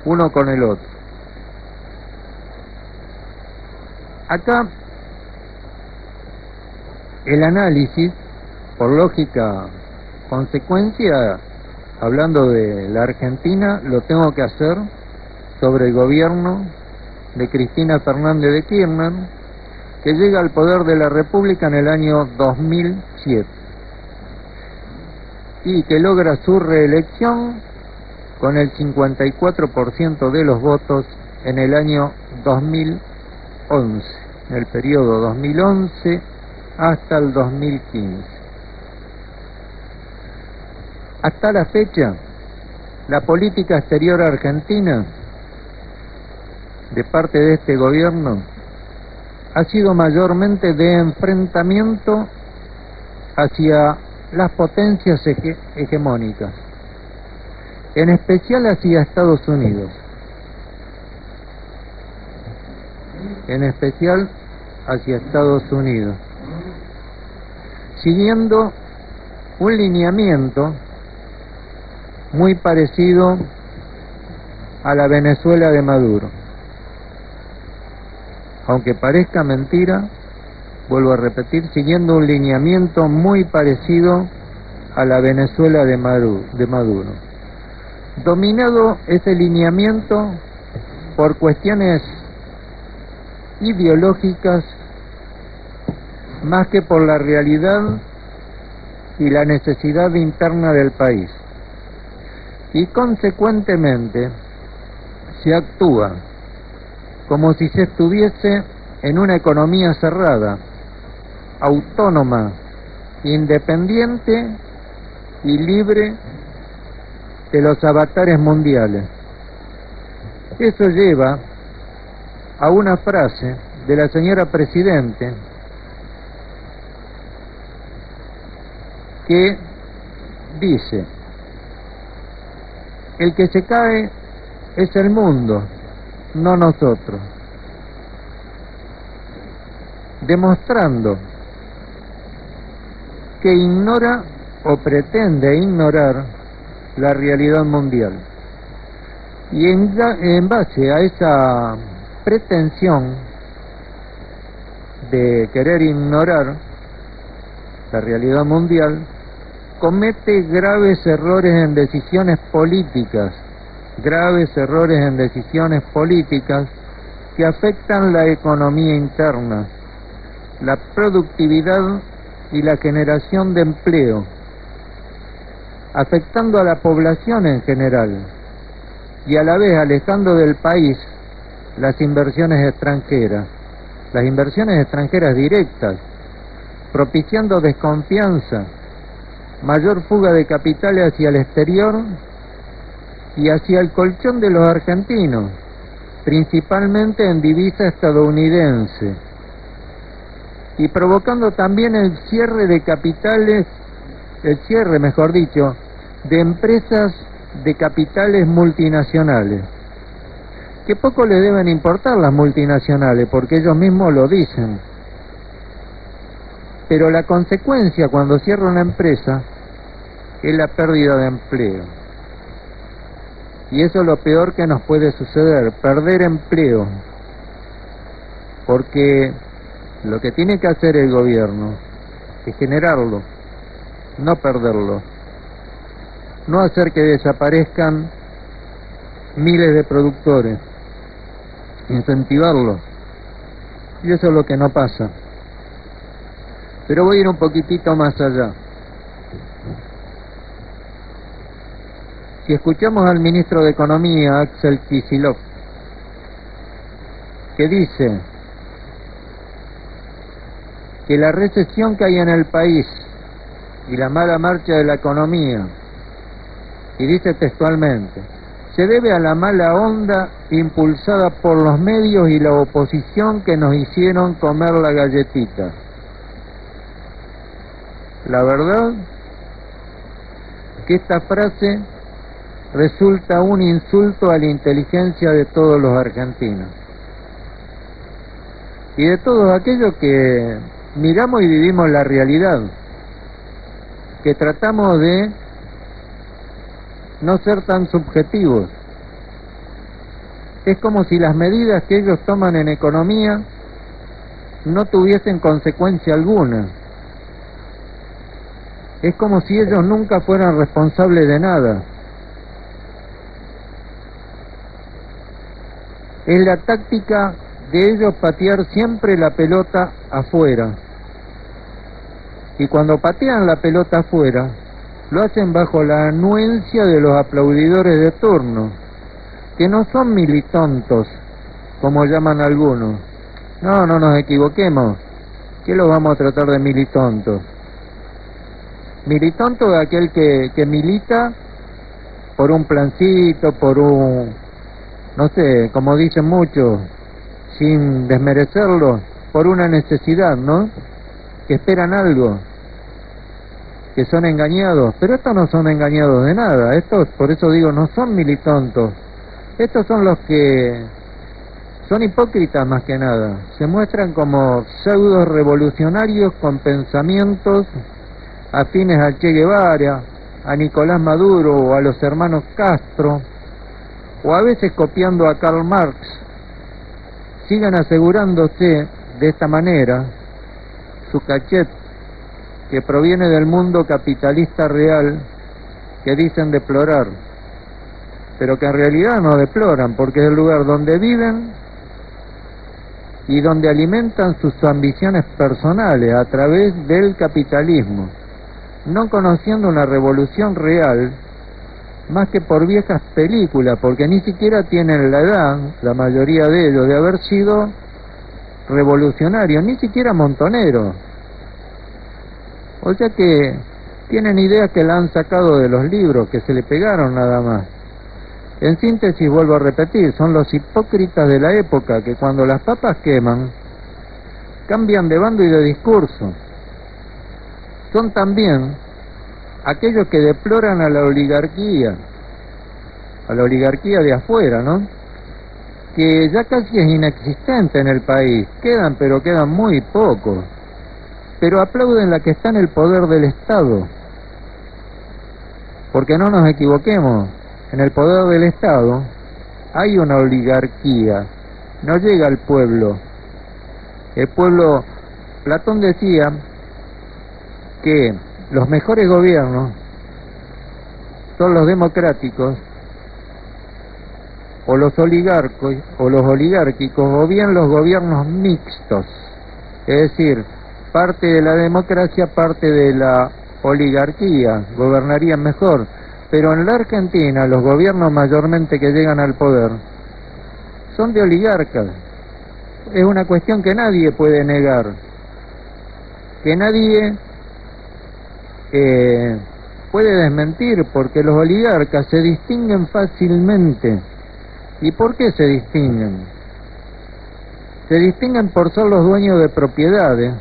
uno con el otro. Acá el análisis, por lógica consecuencia, hablando de la Argentina, lo tengo que hacer sobre el gobierno de Cristina Fernández de Kirchner, que llega al poder de la República en el año 2007 y que logra su reelección con el 54% de los votos en el año 2011, en el periodo 2011 hasta el 2015. Hasta la fecha, la política exterior argentina, de parte de este gobierno, ha sido mayormente de enfrentamiento hacia las potencias hegemónicas, en especial hacia Estados Unidos, siguiendo un lineamiento muy parecido a la Venezuela de Maduro. Aunque parezca mentira, vuelvo a repetir, siguiendo un lineamiento muy parecido a la Venezuela de Maduro. Dominado ese lineamiento por cuestiones ideológicas más que por la realidad y la necesidad interna del país. Y consecuentemente se actúa como si se estuviese en una economía cerrada, autónoma, independiente y libre de los avatares mundiales. Eso lleva a una frase de la señora Presidente que dice: el que se cae es el mundo, no nosotros, demostrando que ignora o pretende ignorar la realidad mundial. Y en base a esa pretensión de querer ignorar la realidad mundial, comete graves errores en decisiones políticas que afectan la economía interna, la productividad y la generación de empleo, afectando a la población en general y a la vez alejando del país las inversiones extranjeras directas, propiciando desconfianza, mayor fuga de capitales hacia el exterior y hacia el colchón de los argentinos, principalmente en divisa estadounidense, y provocando también el cierre de empresas de capitales multinacionales, que poco le deben importar las multinacionales, porque ellos mismos lo dicen. Pero la consecuencia cuando cierra una empresa es la pérdida de empleo. Y eso es lo peor que nos puede suceder, perder empleo. Porque lo que tiene que hacer el gobierno es generarlo, no perderlo. No hacer que desaparezcan miles de productores, incentivarlos. Y eso es lo que no pasa. Pero voy a ir un poquitito más allá. Si escuchamos al ministro de Economía, Axel Kicillof, que dice que la recesión que hay en el país y la mala marcha de la economía, y dice textualmente, se debe a la mala onda impulsada por los medios y la oposición que nos hicieron comer la galletita. La verdad que esta frase resulta un insulto a la inteligencia de todos los argentinos y de todos aquellos que miramos y vivimos la realidad, que tratamos de no ser tan subjetivos. Es como si las medidas que ellos toman en economía no tuviesen consecuencia alguna, Es como si ellos nunca fueran responsables de nada. Es la táctica de ellos patear siempre la pelota afuera. Y cuando patean la pelota afuera, lo hacen bajo la anuencia de los aplaudidores de turno, que no son militontos, como llaman algunos. No nos equivoquemos. ¿Qué los vamos a tratar de militontos? Militonto es aquel que milita por un plancito, por un, no sé, como dicen muchos, sin desmerecerlo, por una necesidad, ¿no? Que esperan algo, que son engañados, pero estos no son engañados de nada, estos, por eso digo, no son militontos, estos son los que son hipócritas más que nada, se muestran como pseudo revolucionarios con pensamientos afines a Che Guevara, a Nicolás Maduro o a los hermanos Castro, o a veces copiando a Karl Marx. Sigan asegurándose de esta manera su cachet que proviene del mundo capitalista real que dicen deplorar, pero que en realidad no deploran, porque es el lugar donde viven y donde alimentan sus ambiciones personales a través del capitalismo, no conociendo una revolución real más que por viejas películas, porque ni siquiera tienen la edad, la mayoría de ellos, de haber sido revolucionarios, ni siquiera montoneros. O sea que tienen ideas que la han sacado de los libros, que se le pegaron nada más. En síntesis, vuelvo a repetir, son los hipócritas de la época que cuando las papas queman, cambian de bando y de discurso. Son también aquellos que deploran a la oligarquía de afuera, ¿no? Que ya casi es inexistente en el país, pero quedan muy pocos, pero aplauden la que está en el poder del Estado, porque no nos equivoquemos, en el poder del Estado hay una oligarquía, no llega al pueblo. El pueblo, Platón decía que los mejores gobiernos son los democráticos, o los oligárquicos, o bien los gobiernos mixtos, es decir, parte de la democracia, parte de la oligarquía, gobernarían mejor. Pero en la Argentina los gobiernos mayormente que llegan al poder son de oligarcas. Es una cuestión que nadie puede negar, que nadie puede desmentir, porque los oligarcas se distinguen fácilmente. ¿Y por qué se distinguen? Se distinguen por ser los dueños de propiedades,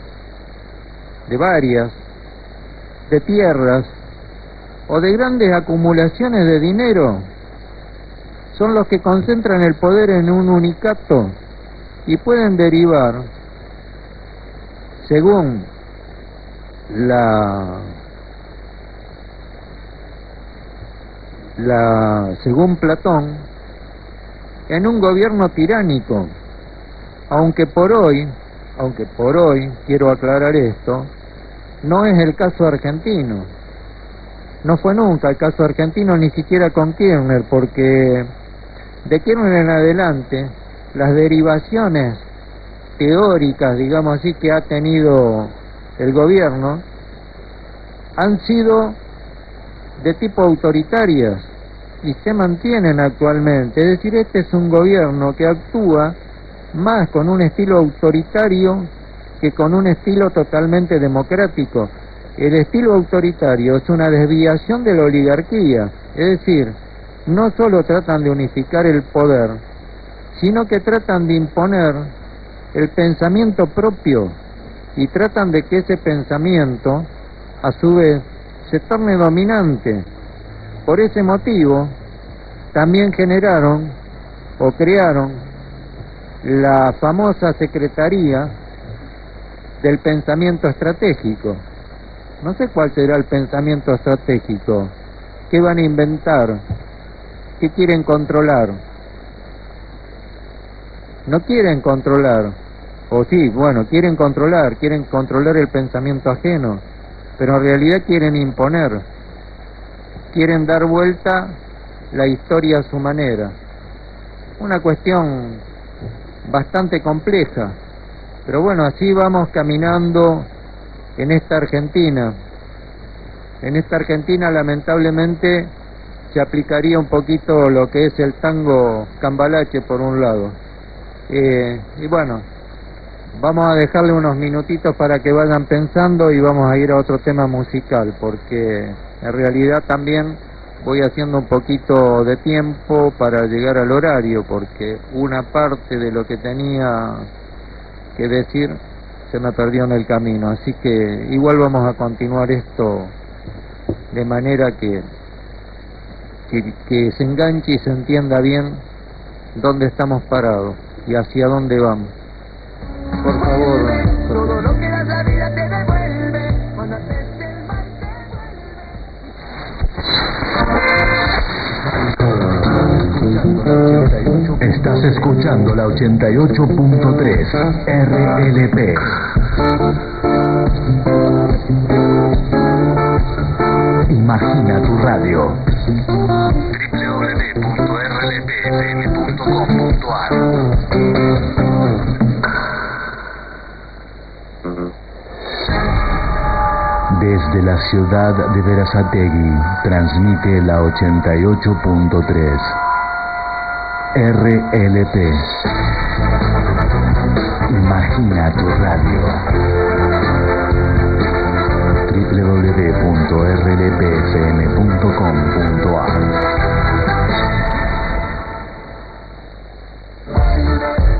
de varias, de tierras o de grandes acumulaciones de dinero. Son los que concentran el poder en un unicato y pueden derivar, según según Platón, en un gobierno tiránico, aunque por hoy, quiero aclarar esto, no es el caso argentino. No fue nunca el caso argentino, ni siquiera con Kirchner, porque de Kirchner en adelante las derivaciones teóricas, digamos así, que ha tenido el gobierno han sido de tipo autoritarias y se mantienen actualmente. Es decir, este es un gobierno que actúa más con un estilo autoritario que con un estilo totalmente democrático. El estilo autoritario es una desviación de la oligarquía, es decir, no solo tratan de unificar el poder, sino que tratan de imponer el pensamiento propio y tratan de que ese pensamiento, a su vez, se torne dominante. Por ese motivo, también generaron o crearon la famosa Secretaría del Pensamiento Estratégico. No sé cuál será el pensamiento estratégico. ¿Qué van a inventar? ¿Qué quieren controlar? No quieren controlar. O sí, bueno, quieren controlar el pensamiento ajeno. pero en realidad quieren imponer, quieren dar vuelta la historia a su manera. Una cuestión bastante compleja, pero bueno, así vamos caminando en esta Argentina. En esta Argentina lamentablemente se aplicaría un poquito lo que es el tango cambalache por un lado. Y bueno, vamos a dejarle unos minutitos para que vayan pensando y vamos a ir a otro tema musical, porque en realidad también voy haciendo un poquito de tiempo para llegar al horario, porque una parte de lo que tenía que decir se me perdió en el camino, así que igual vamos a continuar esto de manera que se enganche y se entienda bien dónde estamos parados y hacia dónde vamos. Por favor. Todo lo que la vida te devuelve cuando haces el mal te vuelve. Estás escuchando la 88.3 RLP. Imagina tu radio. www.rlpfm.com.ar. Desde la ciudad de Berazategui transmite la 88.3 RLP. Imagina tu radio. www.rlpfm.com.ar.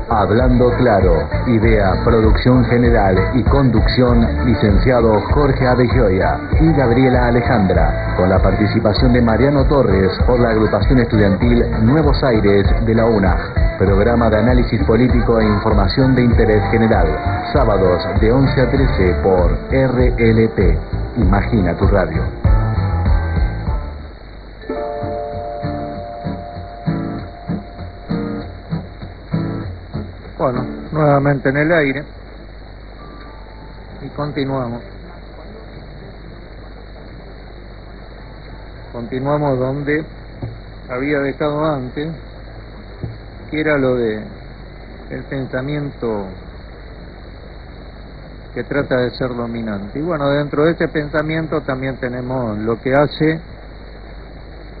Hablando claro, idea, producción general y conducción, licenciado Jorge Adejoya y Gabriela Alejandra, con la participación de Mariano Torres por la agrupación estudiantil Nuevos Aires de la UNA. Programa de análisis político e información de interés general. Sábados de 11 a 13 por RLP. Imagina tu radio. Bueno, nuevamente en el aire y continuamos. Continuamos donde había dejado antes, que era lo de el pensamiento que trata de ser dominante. Y bueno, dentro de ese pensamiento también tenemos lo que hace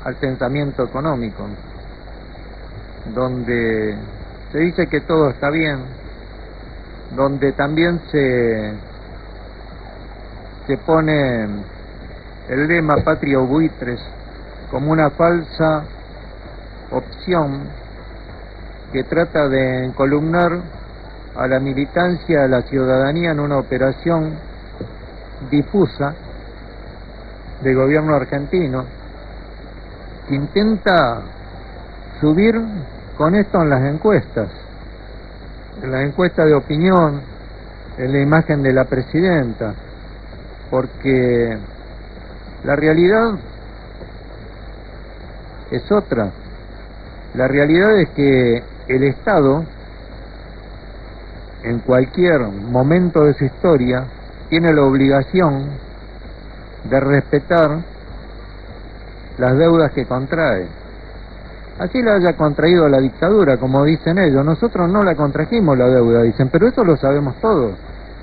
al pensamiento económico, donde se dice que todo está bien, donde también se pone el lema patria o buitres como una falsa opción que trata de encolumnar a la militancia, a la ciudadanía en una operación difusa del gobierno argentino que intenta subir con esto en las encuestas de opinión, en la imagen de la presidenta, porque la realidad es otra. La realidad es que el Estado, en cualquier momento de su historia, tiene la obligación de respetar las deudas que contrae. Así la haya contraído la dictadura, como dicen ellos. Nosotros no la contrajimos la deuda, dicen, pero eso lo sabemos todos.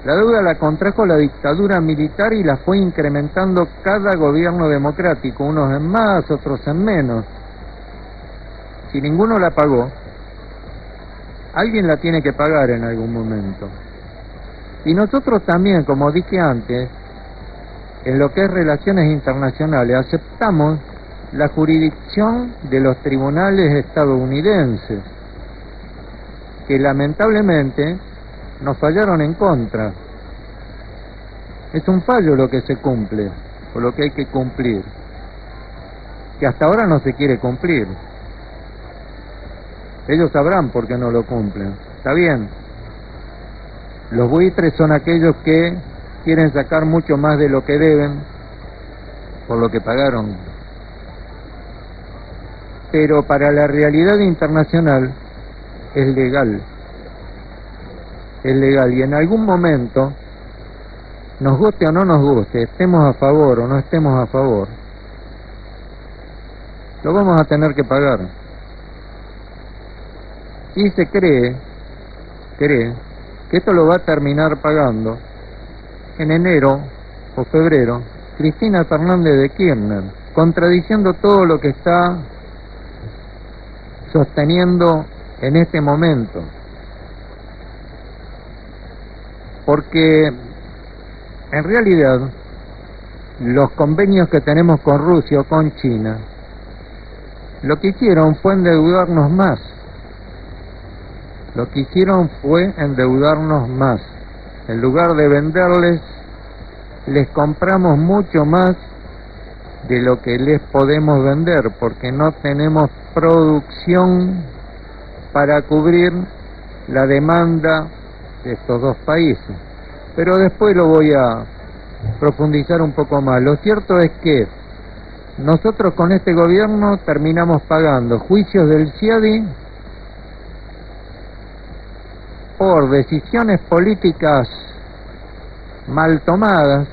La deuda la contrajo la dictadura militar y la fue incrementando cada gobierno democrático, unos en más, otros en menos. Si ninguno la pagó, alguien la tiene que pagar en algún momento. Y nosotros también, como dije antes, en lo que es relaciones internacionales, aceptamos la jurisdicción de los tribunales estadounidenses, que lamentablemente nos fallaron en contra. Es un fallo lo que se cumple, o lo que hay que cumplir, que hasta ahora no se quiere cumplir. Ellos sabrán por qué no lo cumplen. Está bien. Los buitres son aquellos que quieren sacar mucho más de lo que deben por lo que pagaron. Pero para la realidad internacional es legal. Es legal y en algún momento nos guste o no nos guste, estemos a favor o no estemos a favor, lo vamos a tener que pagar. Y se cree que esto lo va a terminar pagando en enero o febrero Cristina Fernández de Kirchner, contradiciendo todo lo que está sosteniendo en este momento. Porque en realidad los convenios que tenemos con Rusia o con China, lo que hicieron fue endeudarnos más. Lo que hicieron fue endeudarnos más. En lugar de venderles, les compramos mucho más de lo que les podemos vender, porque no tenemos producción para cubrir la demanda de estos dos países. Pero después lo voy a profundizar un poco más. Lo cierto es que nosotros con este gobierno terminamos pagando juicios del CIADI por decisiones políticas mal tomadas,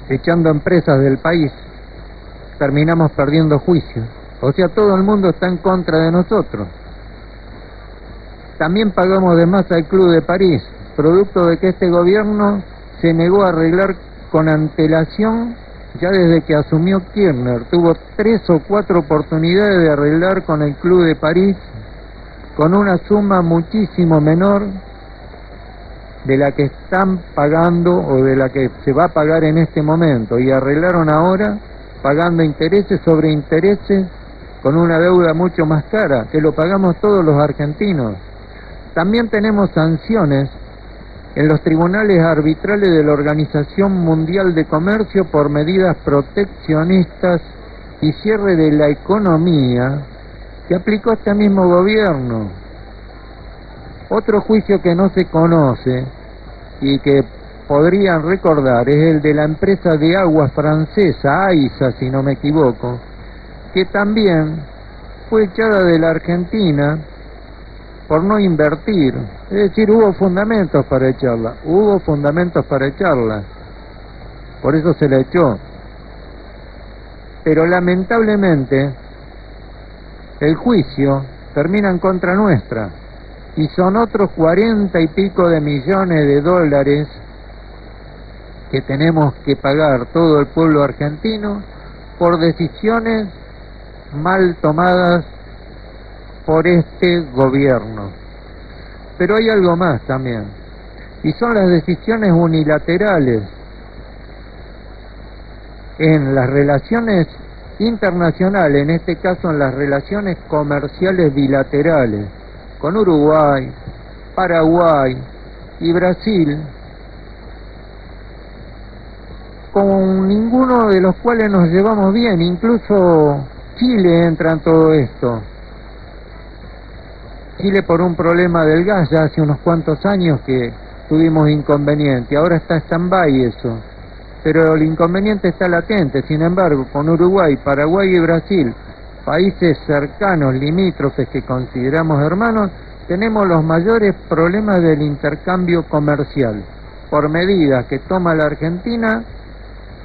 echando empresas del país, terminamos perdiendo juicios. O sea, todo el mundo está en contra de nosotros. También pagamos de más al Club de París, producto de que este gobierno se negó a arreglar con antelación. Ya desde que asumió Kirchner, tuvo 3 o 4 oportunidades de arreglar con el Club de París con una suma muchísimo menor de la que están pagando o de la que se va a pagar en este momento, y arreglaron ahora pagando intereses sobre intereses con una deuda mucho más cara, que lo pagamos todos los argentinos. También tenemos sanciones en los tribunales arbitrales de la Organización Mundial de Comercio por medidas proteccionistas y cierre de la economía que aplicó este mismo gobierno. Otro juicio que no se conoce y que podrían recordar es el de la empresa de agua francesa, AISA, si no me equivoco, que también fue echada de la Argentina por no invertir. Es decir, hubo fundamentos para echarla, por eso se la echó. Pero lamentablemente el juicio termina en contra nuestra, y son otros 40 y pico de millones de dólares que tenemos que pagar todo el pueblo argentino por decisiones mal tomadas por este gobierno. Pero hay algo más también, y son las decisiones unilaterales en las relaciones internacionales, en este caso en las relaciones comerciales bilaterales con Uruguay, Paraguay y Brasil, con ninguno de los cuales nos llevamos bien. Incluso Chile entra en todo esto. Chile, por un problema del gas, ya hace unos cuantos años que tuvimos inconveniente, ahora está stand-by eso, pero el inconveniente está latente. Sin embargo, con Uruguay, Paraguay y Brasil, países cercanos, limítrofes que consideramos hermanos, tenemos los mayores problemas del intercambio comercial, por medidas que toma la Argentina,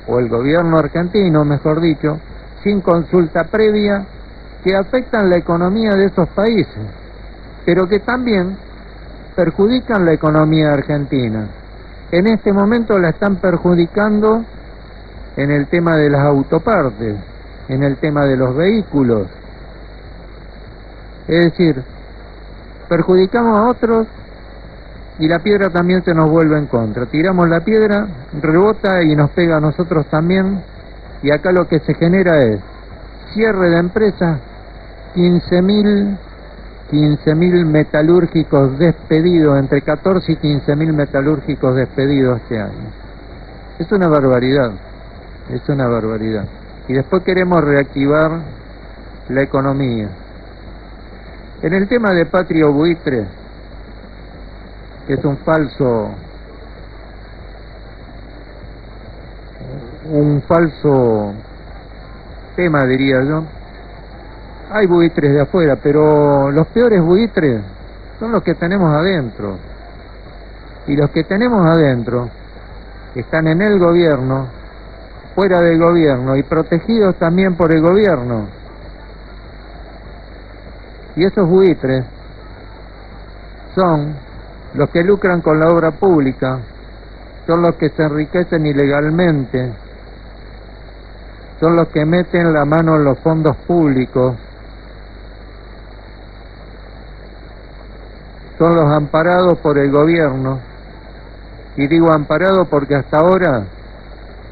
o el gobierno argentino, mejor dicho, sin consulta previa, que afectan la economía de esos países, pero que también perjudican la economía argentina. En este momento la están perjudicando en el tema de las autopartes, en el tema de los vehículos. Es decir, perjudicamos a otros y la piedra también se nos vuelve en contra. Tiramos la piedra, rebota y nos pega a nosotros también, y acá lo que se genera es cierre de empresas, 15.000 metalúrgicos despedidos, entre 14 y 15.000 metalúrgicos despedidos este año. Es una barbaridad, es una barbaridad. Y después queremos reactivar la economía. En el tema de Patria Buitre, que es un falso tema, diría yo. Hay buitres de afuera, pero los peores buitres son los que tenemos adentro. Y los que tenemos adentro están en el gobierno, fuera del gobierno y protegidos también por el gobierno. Y esos buitres son los que lucran con la obra pública, son los que se enriquecen ilegalmente, son los que meten la mano en los fondos públicos, son los amparados por el gobierno. Y digo amparados porque hasta ahora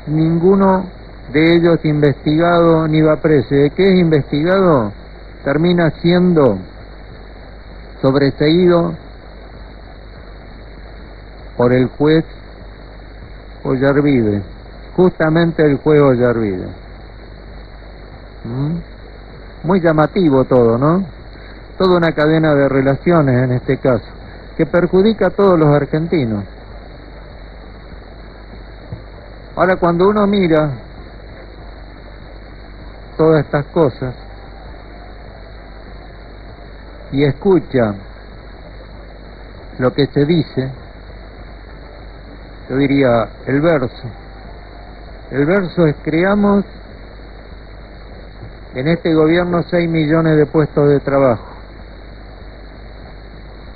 ninguno de ellos investigado ni va preso. ¿De qué es investigado? Termina siendo sobreseído por el juez Ollarvide, justamente el juez Ollarvide. Muy llamativo todo, ¿no? Toda una cadena de relaciones en este caso, que perjudica a todos los argentinos. Ahora, cuando uno mira todas estas cosas y escucha lo que se dice, yo diría el verso es: creamos en este gobierno 6 millones de puestos de trabajo.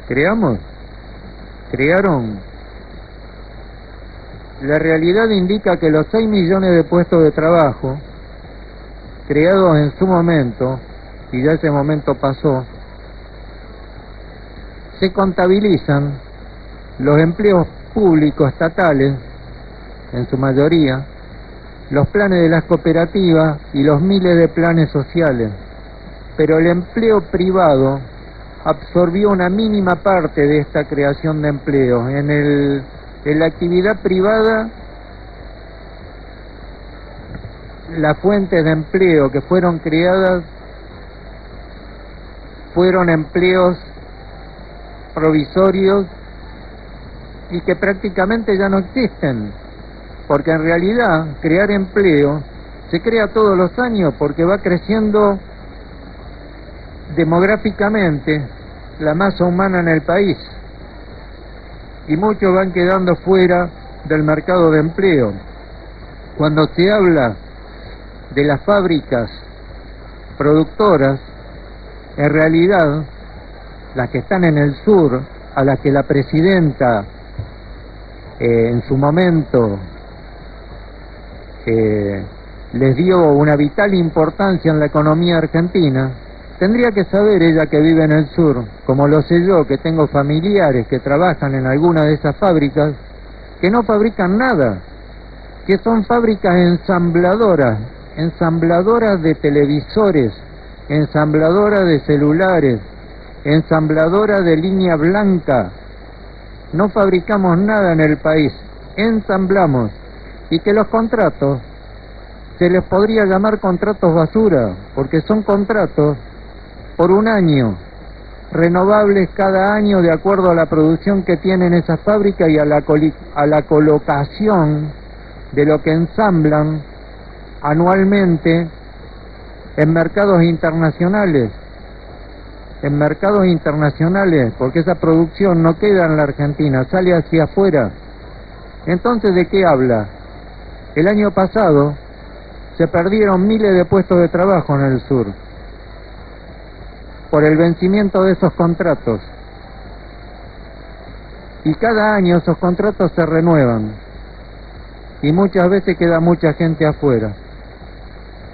¿Crearon? La realidad indica que los 6 millones de puestos de trabajo creados en su momento, y ya ese momento pasó, se contabilizan los empleos públicos estatales, en su mayoría, los planes de las cooperativas y los miles de planes sociales, pero el empleo privado absorbió una mínima parte de esta creación de empleo. En la actividad privada, las fuentes de empleo que fueron creadas fueron empleos provisorios y que prácticamente ya no existen, porque en realidad crear empleo se crea todos los años porque va creciendo demográficamente la masa humana en el país y muchos van quedando fuera del mercado de empleo. Cuando se habla de las fábricas productoras, en realidad las que están en el sur, a las que la presidenta en su momento les dio una vital importancia en la economía argentina, tendría que saber ella que vive en el sur, como lo sé yo, que tengo familiares que trabajan en alguna de esas fábricas, que no fabrican nada, que son fábricas ensambladoras de televisores, ensambladoras de celulares, ensambladoras de línea blanca. No fabricamos nada en el país, ensamblamos, y que los contratos se les podría llamar contratos basura, porque son contratos por un año, renovables cada año de acuerdo a la producción que tienen esas fábricas y a la colocación de lo que ensamblan anualmente en mercados internacionales, porque esa producción no queda en la Argentina, sale hacia afuera. Entonces, ¿de qué habla? El año pasado se perdieron miles de puestos de trabajo en el sur por el vencimiento de esos contratos, y cada año esos contratos se renuevan y muchas veces queda mucha gente afuera.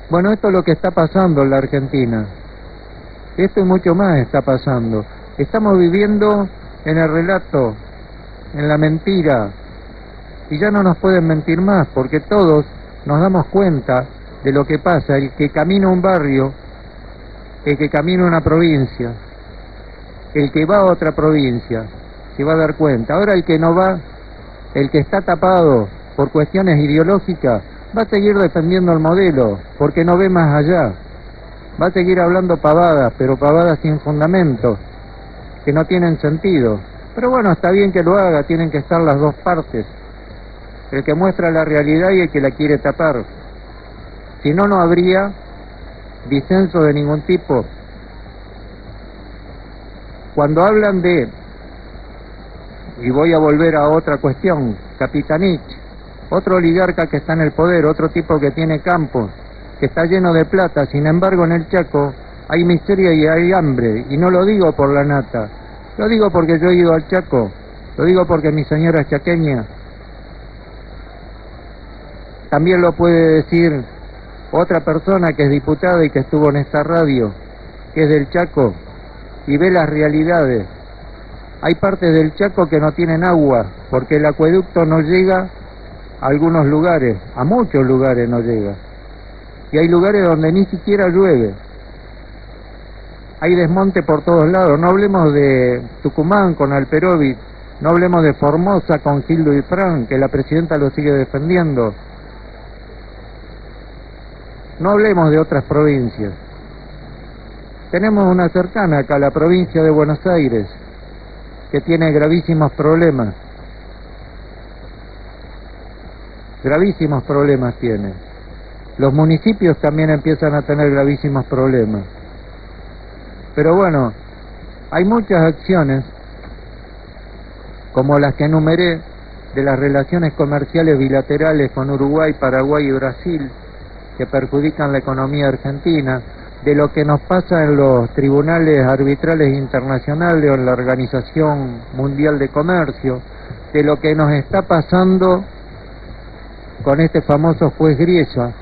Bueno, esto es lo que está pasando en la Argentina. Esto y mucho más está pasando. Estamos viviendo en el relato, en la mentira, y ya no nos pueden mentir más, porque todos nos damos cuenta de lo que pasa. El que camina un barrio, el que camina una provincia, el que va a otra provincia, se va a dar cuenta. Ahora el que no va, el que está tapado por cuestiones ideológicas, va a seguir defendiendo el modelo, porque no ve más allá. Va a seguir hablando pavadas, pero pavadas sin fundamento, que no tienen sentido. Pero bueno, está bien que lo haga, tienen que estar las dos partes, el que muestra la realidad y el que la quiere tapar. Si no, no habría disenso de ningún tipo. Cuando hablan de Y voy a volver a otra cuestión, Capitanich, otro oligarca que está en el poder, otro tipo que tiene campos, que está lleno de plata. Sin embargo, en el Chaco hay miseria y hay hambre, y no lo digo por la nata, lo digo porque yo he ido al Chaco, lo digo porque mi señora es chaqueña. También lo puede decir otra persona que es diputada y que estuvo en esta radio, que es del Chaco, y ve las realidades. Hay partes del Chaco que no tienen agua, porque el acueducto no llega a algunos lugares, a muchos lugares no llega. Y hay lugares donde ni siquiera llueve. Hay desmonte por todos lados. No hablemos de Tucumán con Alperovich, no hablemos de Formosa con Gildo y Fran, que la presidenta lo sigue defendiendo. No hablemos de otras provincias. Tenemos una cercana acá, la provincia de Buenos Aires, que tiene gravísimos problemas. Gravísimos problemas tiene. Los municipios también empiezan a tener gravísimos problemas. Pero bueno, hay muchas acciones, como las que enumeré, de las relaciones comerciales bilaterales con Uruguay, Paraguay y Brasil, que perjudican la economía argentina, de lo que nos pasa en los tribunales arbitrales internacionales o en la Organización Mundial de Comercio, de lo que nos está pasando con este famoso juez Griesa,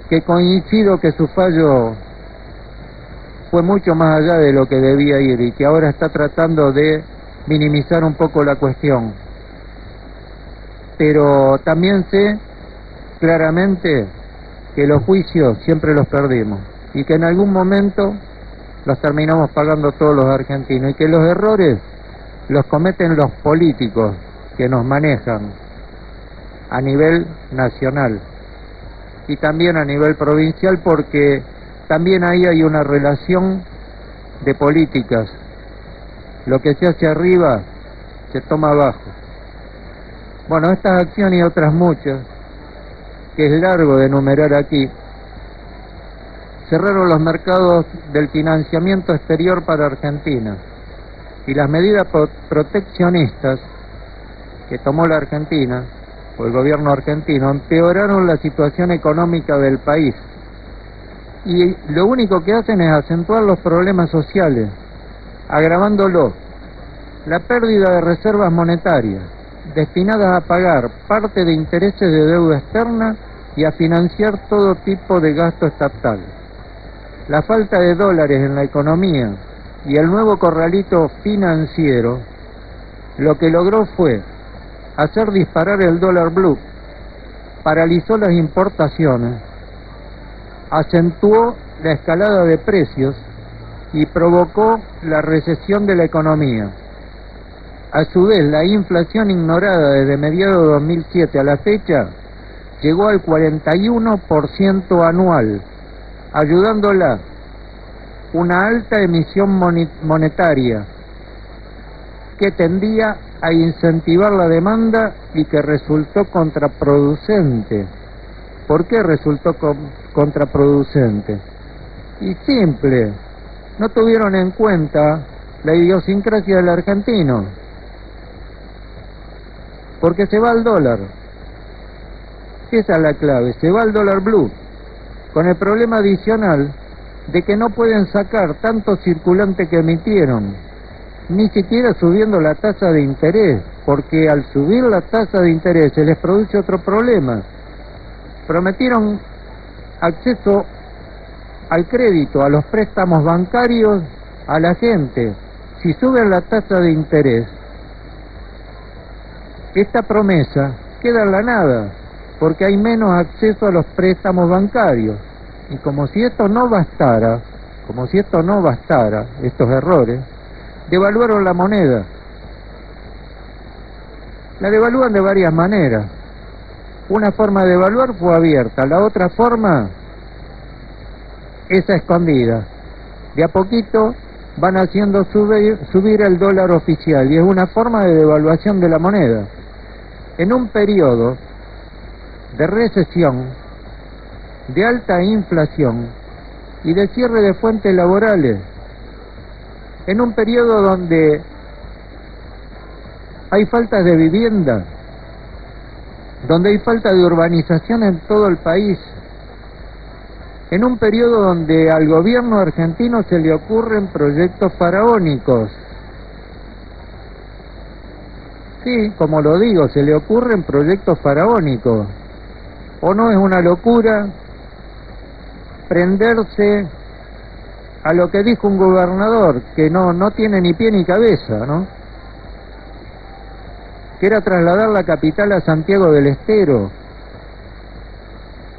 que coincido que su fallo fue mucho más allá de lo que debía ir y que ahora está tratando de minimizar un poco la cuestión. Pero también sé claramente que los juicios siempre los perdimos y que en algún momento los terminamos pagando todos los argentinos y que los errores los cometen los políticos que nos manejan a nivel nacional y también a nivel provincial, porque también ahí hay una relación de políticas. Lo que se hace arriba se toma abajo. Bueno, estas acciones y otras muchas, que es largo de enumerar aquí, cerraron los mercados del financiamiento exterior para Argentina y las medidas proteccionistas que tomó la Argentina o el gobierno argentino empeoraron la situación económica del país y lo único que hacen es acentuar los problemas sociales, agravándolo. La pérdida de reservas monetarias destinadas a pagar parte de intereses de deuda externa y a financiar todo tipo de gasto estatal. La falta de dólares en la economía y el nuevo corralito financiero lo que logró fue hacer disparar el dólar blue, paralizó las importaciones, acentuó la escalada de precios y provocó la recesión de la economía. A su vez, la inflación ignorada desde mediados de 2007 a la fecha llegó al 41% anual, ayudándola una alta emisión monetaria que tendía a incentivar la demanda y que resultó contraproducente. ¿Por qué resultó contraproducente? Y simple, no tuvieron en cuenta la idiosincrasia del argentino, porque se va al dólar. Esa es la clave, se va al dólar blue, con el problema adicional de que no pueden sacar tanto circulante que emitieron, ni siquiera subiendo la tasa de interés, porque al subir la tasa de interés se les produce otro problema. Prometieron acceso al crédito, a los préstamos bancarios a la gente. Si suben la tasa de interés, esta promesa queda en la nada, porque hay menos acceso a los préstamos bancarios. Y como si esto no bastara, estos errores, devaluaron la moneda. La devalúan de varias maneras. Una forma de devaluar fue abierta, la otra forma es a escondida. De a poquito van haciendo subir el dólar oficial y es una forma de devaluación de la moneda. En un periodo de recesión, de alta inflación y de cierre de fuentes laborales, en un periodo donde hay falta de vivienda, donde hay falta de urbanización en todo el país, en un periodo donde al gobierno argentino se le ocurren proyectos faraónicos. Sí, como lo digo, se le ocurren proyectos faraónicos. ¿O no es una locura prenderse a lo que dijo un gobernador que no tiene ni pie ni cabeza, ¿no? Que era trasladar la capital a Santiago del Estero?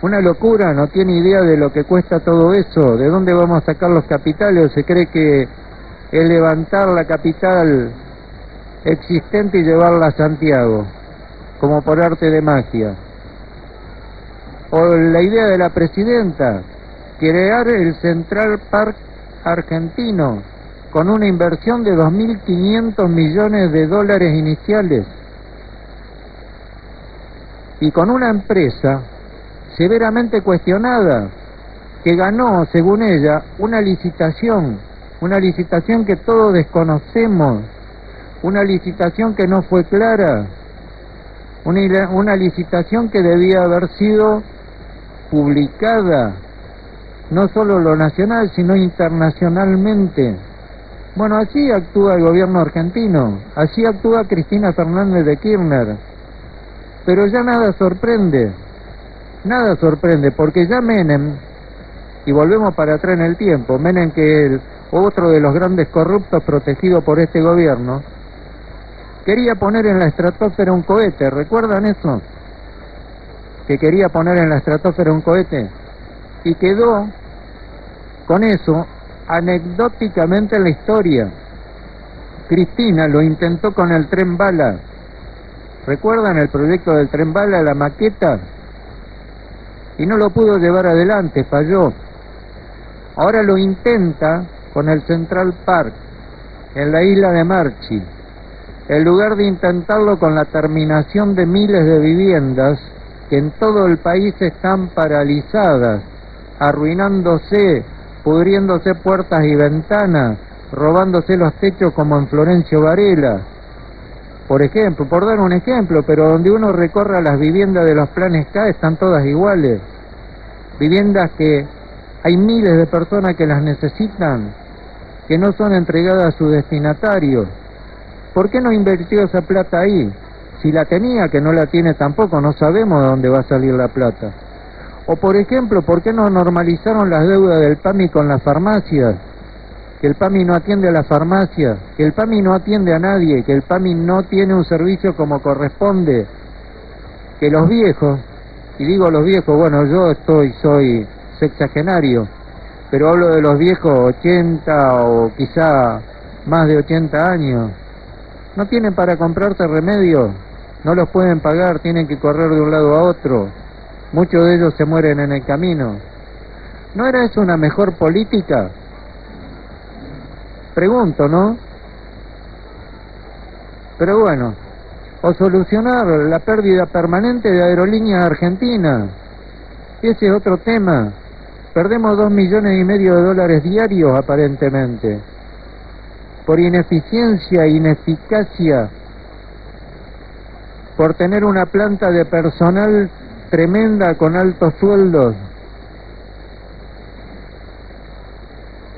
Una locura, no tiene idea de lo que cuesta todo eso, de dónde vamos a sacar los capitales, o se cree que es levantar la capital existente y llevarla a Santiago, como por arte de magia. O la idea de la presidenta, crear el Central Park argentino, con una inversión de 2.500 millones de dólares iniciales, y con una empresa severamente cuestionada, que ganó, según ella, una licitación que todos desconocemos, una licitación que no fue clara, una licitación que debía haber sido publicada, no solo lo nacional, sino internacionalmente. Bueno, así actúa el gobierno argentino, así actúa Cristina Fernández de Kirchner, pero ya nada sorprende, porque ya Menem, y volvemos para atrás en el tiempo, Menem, que es otro de los grandes corruptos protegido por este gobierno, quería poner en la estratosfera un cohete, ¿recuerdan eso? Que quería poner en la estratosfera un cohete, y quedó con eso anecdóticamente en la historia. Cristina lo intentó con el tren bala, ¿recuerdan el proyecto del tren bala, la maqueta? Y no lo pudo llevar adelante, falló. Ahora lo intenta con el Central Park, en la isla de Marchi. En lugar de intentarlo con la terminación de miles de viviendas que en todo el país están paralizadas, arruinándose, pudriéndose puertas y ventanas, robándose los techos como en Florencio Varela, por ejemplo, por dar un ejemplo, pero donde uno recorra las viviendas de los planes K están todas iguales. Viviendas que hay miles de personas que las necesitan, que no son entregadas a sus destinatarios. ¿Por qué no invirtió esa plata ahí? Si la tenía, que no la tiene tampoco, no sabemos de dónde va a salir la plata. O por ejemplo, ¿por qué no normalizaron las deudas del PAMI con las farmacias? Que el PAMI no atiende a las farmacias, que el PAMI no atiende a nadie, que el PAMI no tiene un servicio como corresponde, que los viejos, y digo los viejos, bueno, yo soy sexagenario, pero hablo de los viejos 80 o quizá más de 80 años, no tienen para comprarse remedios, no los pueden pagar, tienen que correr de un lado a otro, muchos de ellos se mueren en el camino. ¿No era eso una mejor política? Pregunto, ¿no? Pero bueno, o solucionar la pérdida permanente de Aerolíneas Argentinas, ese es otro tema. Perdemos 2,5 millones de dólares diarios aparentemente, por ineficiencia, ineficacia, por tener una planta de personal tremenda con altos sueldos,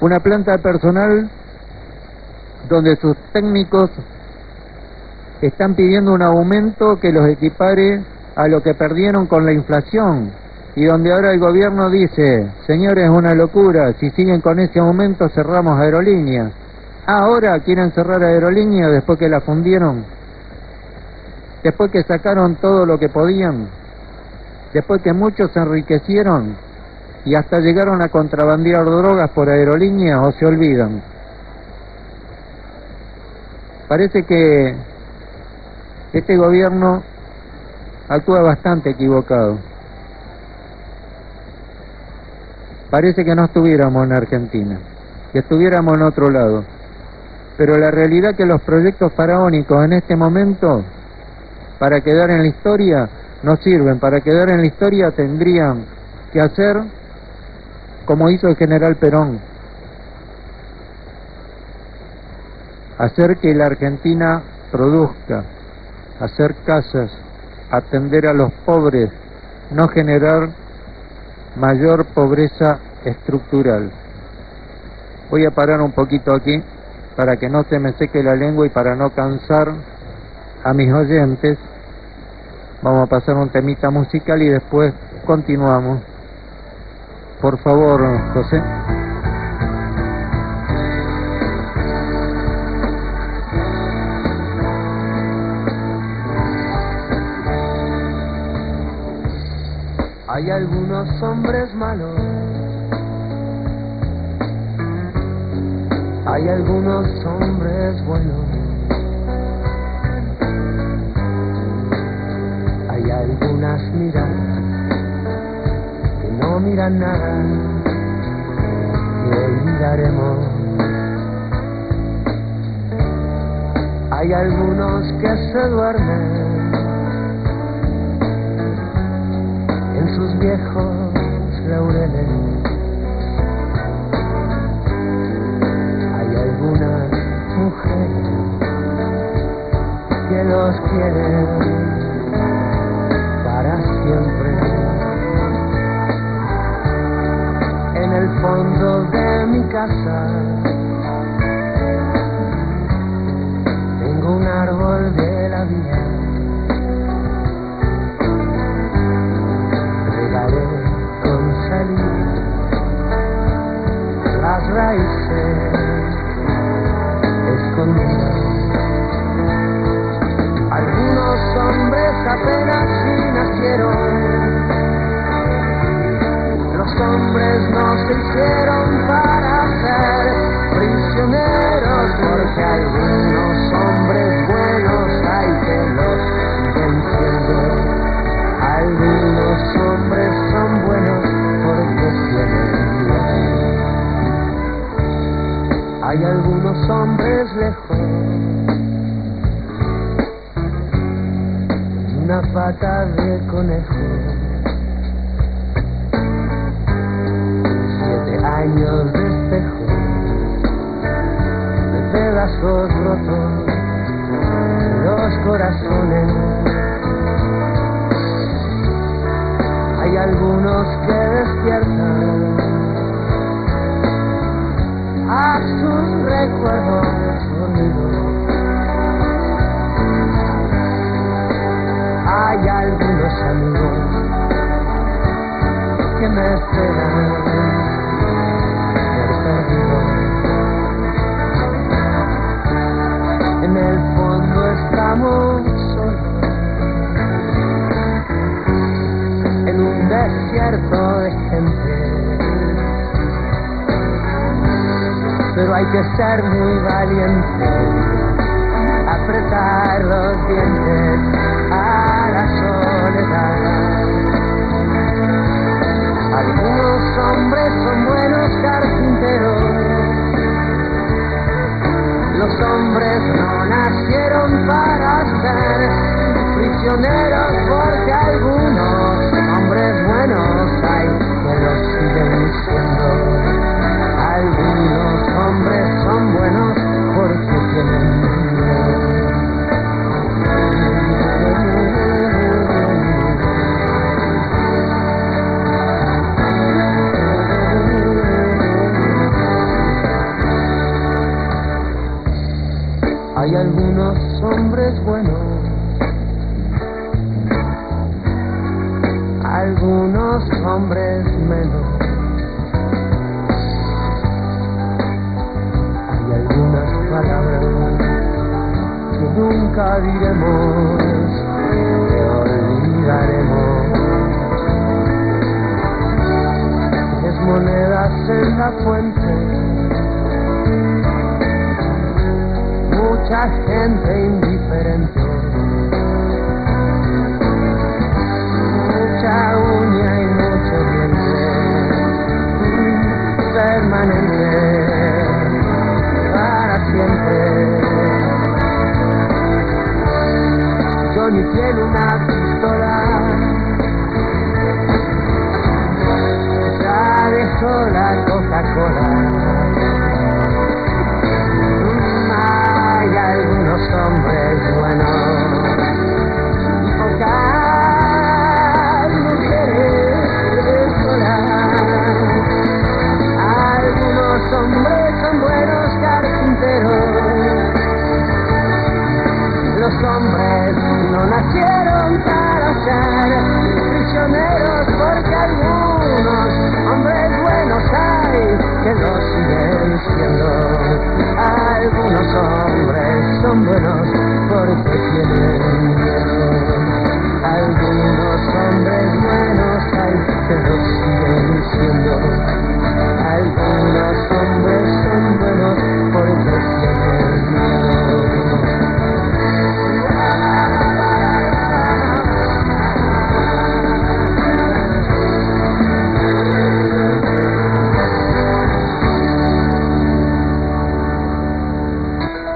una planta de personal donde sus técnicos están pidiendo un aumento que los equipare a lo que perdieron con la inflación, y donde ahora el gobierno dice, señores, es una locura, si siguen con ese aumento cerramos Aerolíneas. Ahora quieren cerrar Aerolíneas después que la fundieron, después que sacaron todo lo que podían, después que muchos se enriquecieron y hasta llegaron a contrabandear drogas por Aerolíneas, o se olvidan. Parece que este gobierno actúa bastante equivocado. Parece que no estuviéramos en Argentina, que estuviéramos en otro lado. Pero la realidad es que los proyectos faraónicos en este momento, para quedar en la historia, no sirven. Para quedar en la historia tendrían que hacer como hizo el general Perón, hacer que la Argentina produzca, hacer casas, atender a los pobres, no generar mayor pobreza estructural. Voy a parar un poquito aquí para que no se me seque la lengua y para no cansar a mis oyentes. Vamos a pasar un temita musical y después continuamos. Por favor, José. Hay algunos hombres malos, hay algunos hombres buenos, hay algunas miradas que no miran nada, que olvidaremos. Hay algunos que se duermen en sus viejos laureles. Hay algunas mujeres que los quieren para siempre. En el fondo de mi casa tengo un árbol de la vida. Con salir las raíces escondidas. Algunos hombres apenas si nacieron, los hombres no se hicieron para ser prisioneros, porque algunos hombres buenos hay que los venciendo. Algunos hombres son buenos porque tienen bien. Hay algunos hombres lejos, una pata de conejo, 7 años de espejo, de pedazos rotos, de 2 corazones. Hay algunos que despiertan a sus recuerdos dormidos. Hay algunos amigos que me esperan por perdido. En el fondo estamos solos en un desierto de gente, pero hay que ser muy valiente, apretar los dientes a la soledad. Algunos hombres son buenos carpinteros, los hombres no nacieron para ser prisioneros, porque algunos hombres buenos hay que los siguen siendo. Algunos hombres son buenos porque tienen miedo. Hay algunos hombres buenos, algunos hombres menos. Hay algunas palabras que nunca diremos, que olvidaremos. Es monedas en la fuente, mucha gente indiferente, mucha uña y mucho diente, permanente para siempre. Johnny tiene una pistola, ya dejó la Coca-Cola. Hay algunos hombres buenos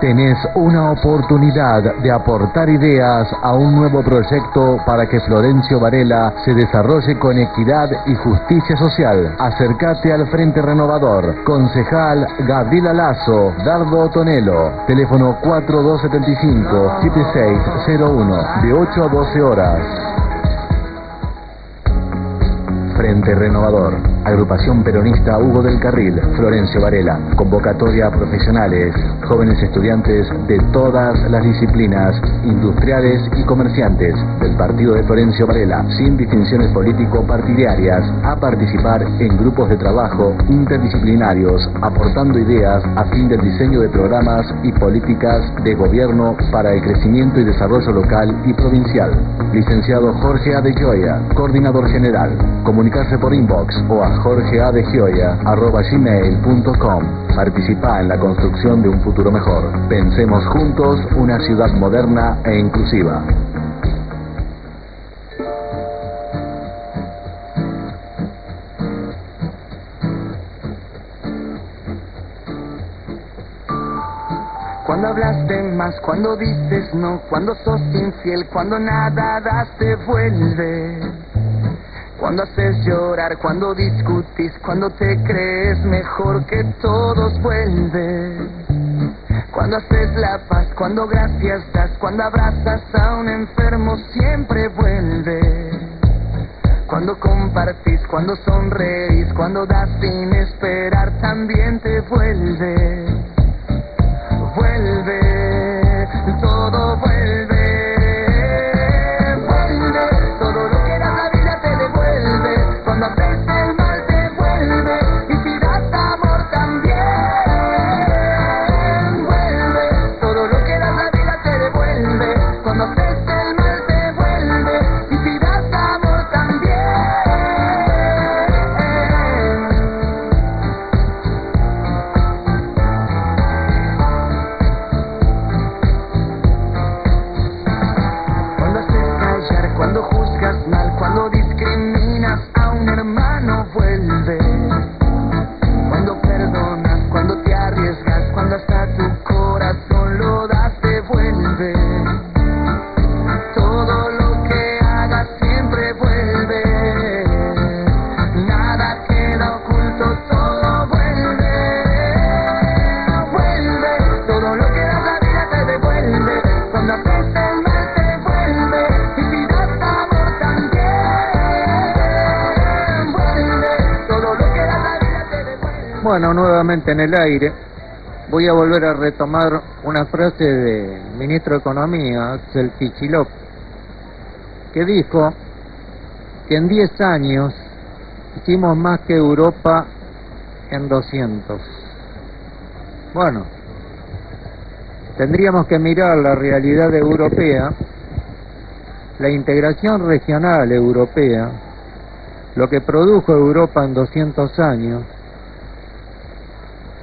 Tenés una oportunidad de aportar ideas a un nuevo proyecto para que Florencio Varela se desarrolle con equidad y justicia social. Acércate al Frente Renovador. Concejal Gabriela Lazo, Dardo Tonelo. Teléfono 4275-7601, de 8 a 12 horas. Frente Renovador, Agrupación Peronista Hugo del Carril, Florencio Varela, convocatoria a profesionales, jóvenes estudiantes de todas las disciplinas, industriales y comerciantes del partido de Florencio Varela, sin distinciones político-partidarias, a participar en grupos de trabajo interdisciplinarios, aportando ideas a fin del diseño de programas y políticas de gobierno para el crecimiento y desarrollo local y provincial. Licenciado Jorge A. de Gioia, coordinador general. Comunicarse por inbox o a jorgeadegioia@gmail.com. Participa en la construcción de un futuro mejor. Pensemos juntos una ciudad moderna e inclusiva. Cuando hablas de más, cuando dices no, cuando sos infiel, cuando nada das te vuelve. Cuando haces llorar, cuando discutís, cuando te crees mejor que todos, vuelve. Cuando haces la paz, cuando gracias das, cuando abrazas a un enfermo, siempre vuelve. Cuando compartís, cuando sonreís, cuando das sin esperar, también te vuelve. Vuelve, todo vuelve. Todo lo que da la vida te devuelve. Cuando haces el mal te vuelve. Y si das amor también vuelve. Todo lo que da la vida te devuelve. Cuando haces el mal te vuelve. Y si das amor también. Cuando juzgas mal, cuando discriminas a un hermano, vuelve. Cuando perdonas, cuando te arriesgas, cuando hasta tu corazón lo das, te vuelve. Todo lo que hagas siempre vuelve. Nada queda oculto, todo vuelve. Vuelve, todo lo que das la vida te devuelve. Cuando haces el mal te vuelve. Y si das amor también vuelve. Todo lo que das la vida te devuelve. Bueno, nuevamente en el aire. Voy a volver a retomar una frase del ministro de Economía, Axel Kicillof, que dijo que en 10 años hicimos más que Europa en 200. Bueno, tendríamos que mirar la realidad europea, la integración regional europea, lo que produjo Europa en 200 años.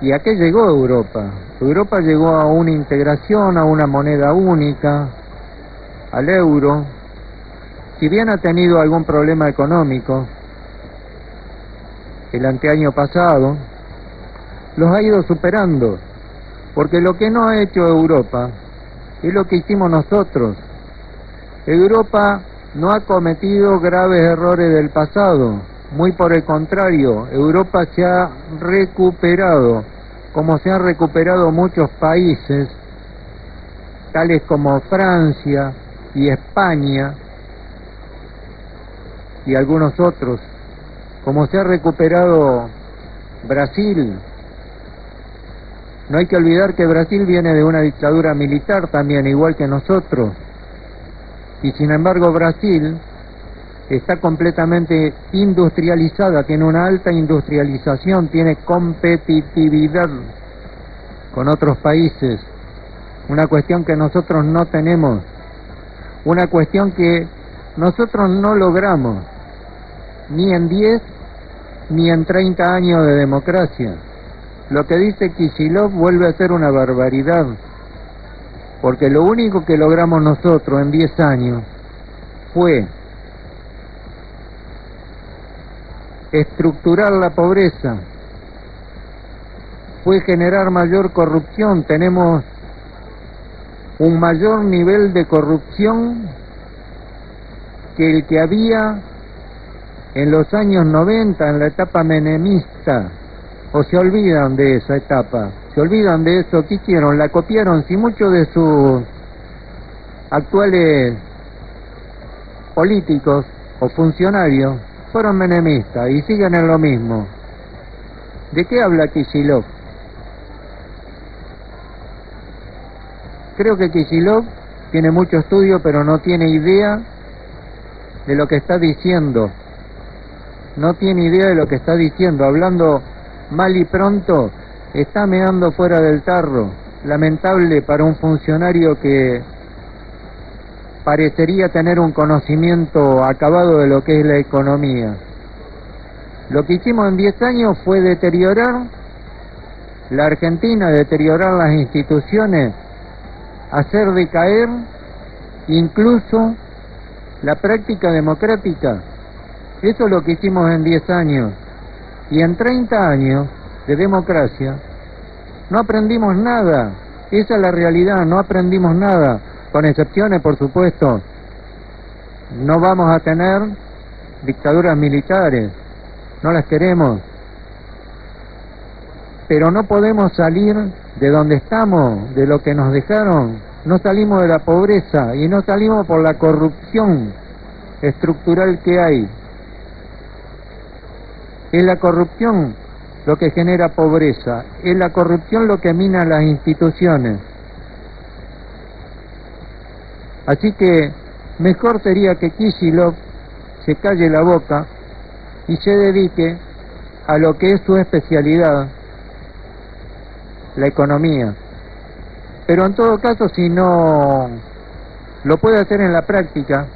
¿Y a qué llegó Europa? Europa llegó a una integración, a una moneda única, al euro. Si bien ha tenido algún problema económico el anteaño pasado, los ha ido superando, porque lo que no ha hecho Europa es lo que hicimos nosotros. Europa no ha cometido graves errores del pasado, muy por el contrario, Europa se ha recuperado, como se han recuperado muchos países, tales como Francia y España y algunos otros, como se ha recuperado Brasil. No hay que olvidar que Brasil viene de una dictadura militar también, igual que nosotros, y sin embargo Brasil está completamente industrializada, tiene una alta industrialización, tiene competitividad con otros países, una cuestión que nosotros no tenemos, una cuestión que nosotros no logramos, ni en 10 ni en 30 años de democracia. Lo que dice Kicillof vuelve a ser una barbaridad, porque lo único que logramos nosotros en 10 años fue estructurar la pobreza, fue generar mayor corrupción. Tenemos un mayor nivel de corrupción que el que había en los años 90, en la etapa menemista, o se olvidan de esa etapa, se olvidan de eso. ¿Qué hicieron? La copiaron. Si muchos de sus actuales políticos o funcionarios fueron menemistas y siguen en lo mismo. ¿De qué habla Kicillof? Creo que Kicillof tiene mucho estudio, pero no tiene idea de lo que está diciendo. No tiene idea de lo que está diciendo. Hablando mal y pronto, está meando fuera del tarro. Lamentable para un funcionario que parecería tener un conocimiento acabado de lo que es la economía. Lo que hicimos en 10 años fue deteriorar la Argentina, deteriorar las instituciones, hacer decaer incluso la práctica democrática. Eso es lo que hicimos en 10 años. Y en 30 años de democracia no aprendimos nada. Esa es la realidad, no aprendimos nada. Con excepciones, por supuesto. No vamos a tener dictaduras militares, no las queremos. Pero no podemos salir de donde estamos, de lo que nos dejaron. No salimos de la pobreza y no salimos por la corrupción estructural que hay. Es la corrupción lo que genera pobreza, es la corrupción lo que mina las instituciones. Así que mejor sería que Kicillof se calle la boca y se dedique a lo que es su especialidad, la economía. Pero en todo caso, si no lo puede hacer en la práctica,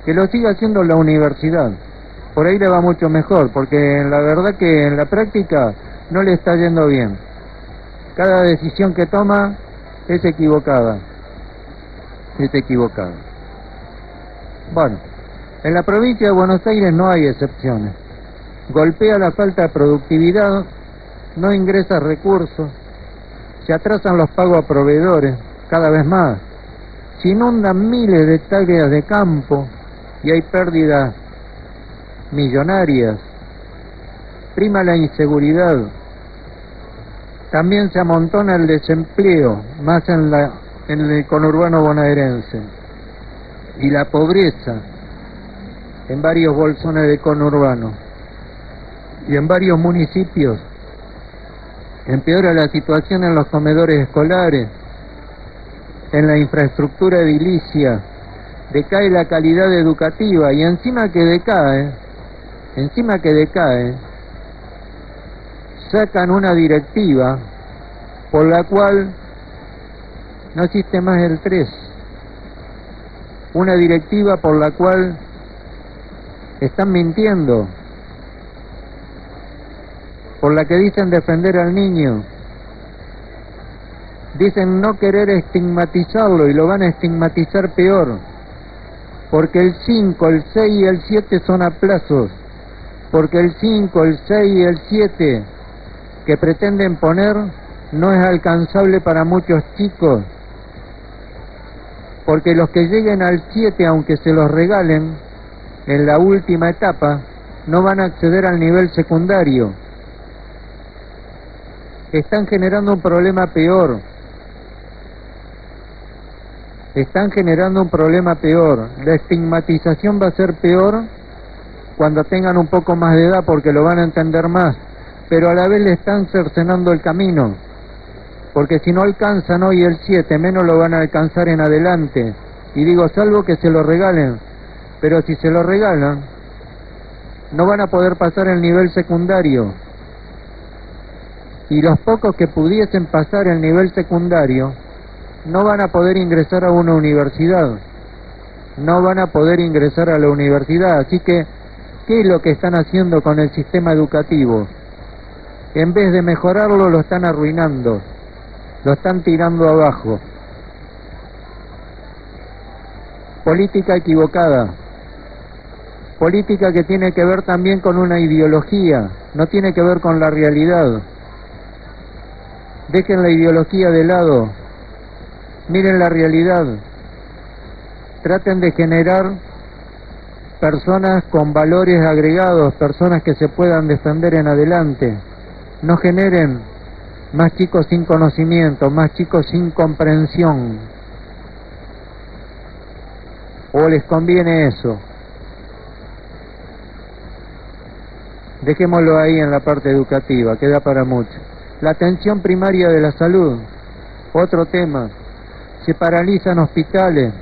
que lo siga haciendo en la universidad. Por ahí le va mucho mejor, porque la verdad que en la práctica no le está yendo bien. Cada decisión que toma es equivocada. Es equivocada. Bueno, en la provincia de Buenos Aires no hay excepciones. Golpea la falta de productividad, no ingresa recursos, se atrasan los pagos a proveedores cada vez más, se inundan miles de hectáreas de campo y hay pérdidas millonarias, prima la inseguridad, también se amontona el desempleo, más en el conurbano bonaerense, y la pobreza en varios bolsones de conurbano y en varios municipios. Empeora la situación en los comedores escolares, en la infraestructura edilicia, decae la calidad educativa y encima que decae, sacan una directiva por la cual no existe más el 3, una directiva por la cual están mintiendo, por la que dicen defender al niño, dicen no querer estigmatizarlo y lo van a estigmatizar peor, porque el 5, el 6 y el 7 son aplazos, porque el 5, el 6 y el 7 que pretenden poner no es alcanzable para muchos chicos, porque los que lleguen al 7, aunque se los regalen en la última etapa, no van a acceder al nivel secundario. Están generando un problema peor. La estigmatización va a ser peor cuando tengan un poco más de edad, porque lo van a entender más, pero a la vez le están cercenando el camino, porque si no alcanzan hoy el 7, menos lo van a alcanzar en adelante. Y digo, salvo que se lo regalen, pero si se lo regalan, no van a poder pasar el nivel secundario. Y los pocos que pudiesen pasar el nivel secundario no van a poder ingresar a una universidad. No van a poder ingresar a la universidad. Así que, ¿qué es lo que están haciendo con el sistema educativo? En vez de mejorarlo, lo están arruinando. Lo están tirando abajo. Política equivocada. Política que tiene que ver también con una ideología. No tiene que ver con la realidad. Dejen la ideología de lado Miren la realidad. Traten de generar personas con valores agregados, personas que se puedan defender en adelante. No generen más chicos sin conocimiento, más chicos sin comprensión. ¿O les conviene eso? Dejémoslo ahí en la parte educativa, queda para mucho. La atención primaria de la salud, otro tema. Se paralizan hospitales,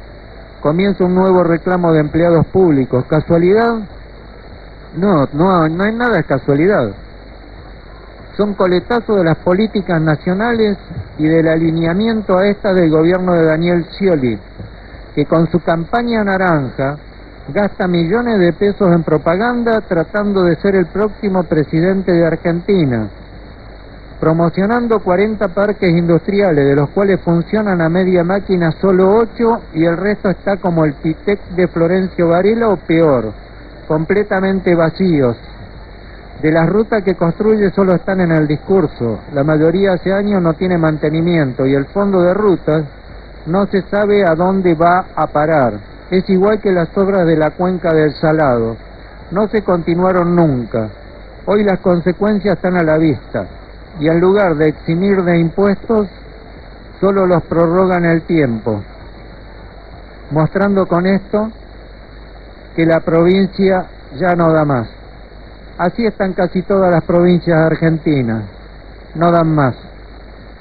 comienza un nuevo reclamo de empleados públicos. ¿Casualidad? No hay nada de casualidad. Son coletazos de las políticas nacionales y del alineamiento a esta del gobierno de Daniel Scioli, que con su campaña naranja gasta millones de pesos en propaganda tratando de ser el próximo presidente de Argentina, promocionando 40 parques industriales, de los cuales funcionan a media máquina solo 8 y el resto está como el Pitec de Florencio Varela o peor, completamente vacíos. De las rutas que construye solo están en el discurso, la mayoría hace años no tiene mantenimiento y el fondo de rutas no se sabe a dónde va a parar. Es igual que las obras de la cuenca del Salado, no se continuaron nunca. Hoy las consecuencias están a la vista y en lugar de eximir de impuestos, solo los prorrogan el tiempo, mostrando con esto que la provincia ya no da más. Así están casi todas las provincias argentinas, no dan más.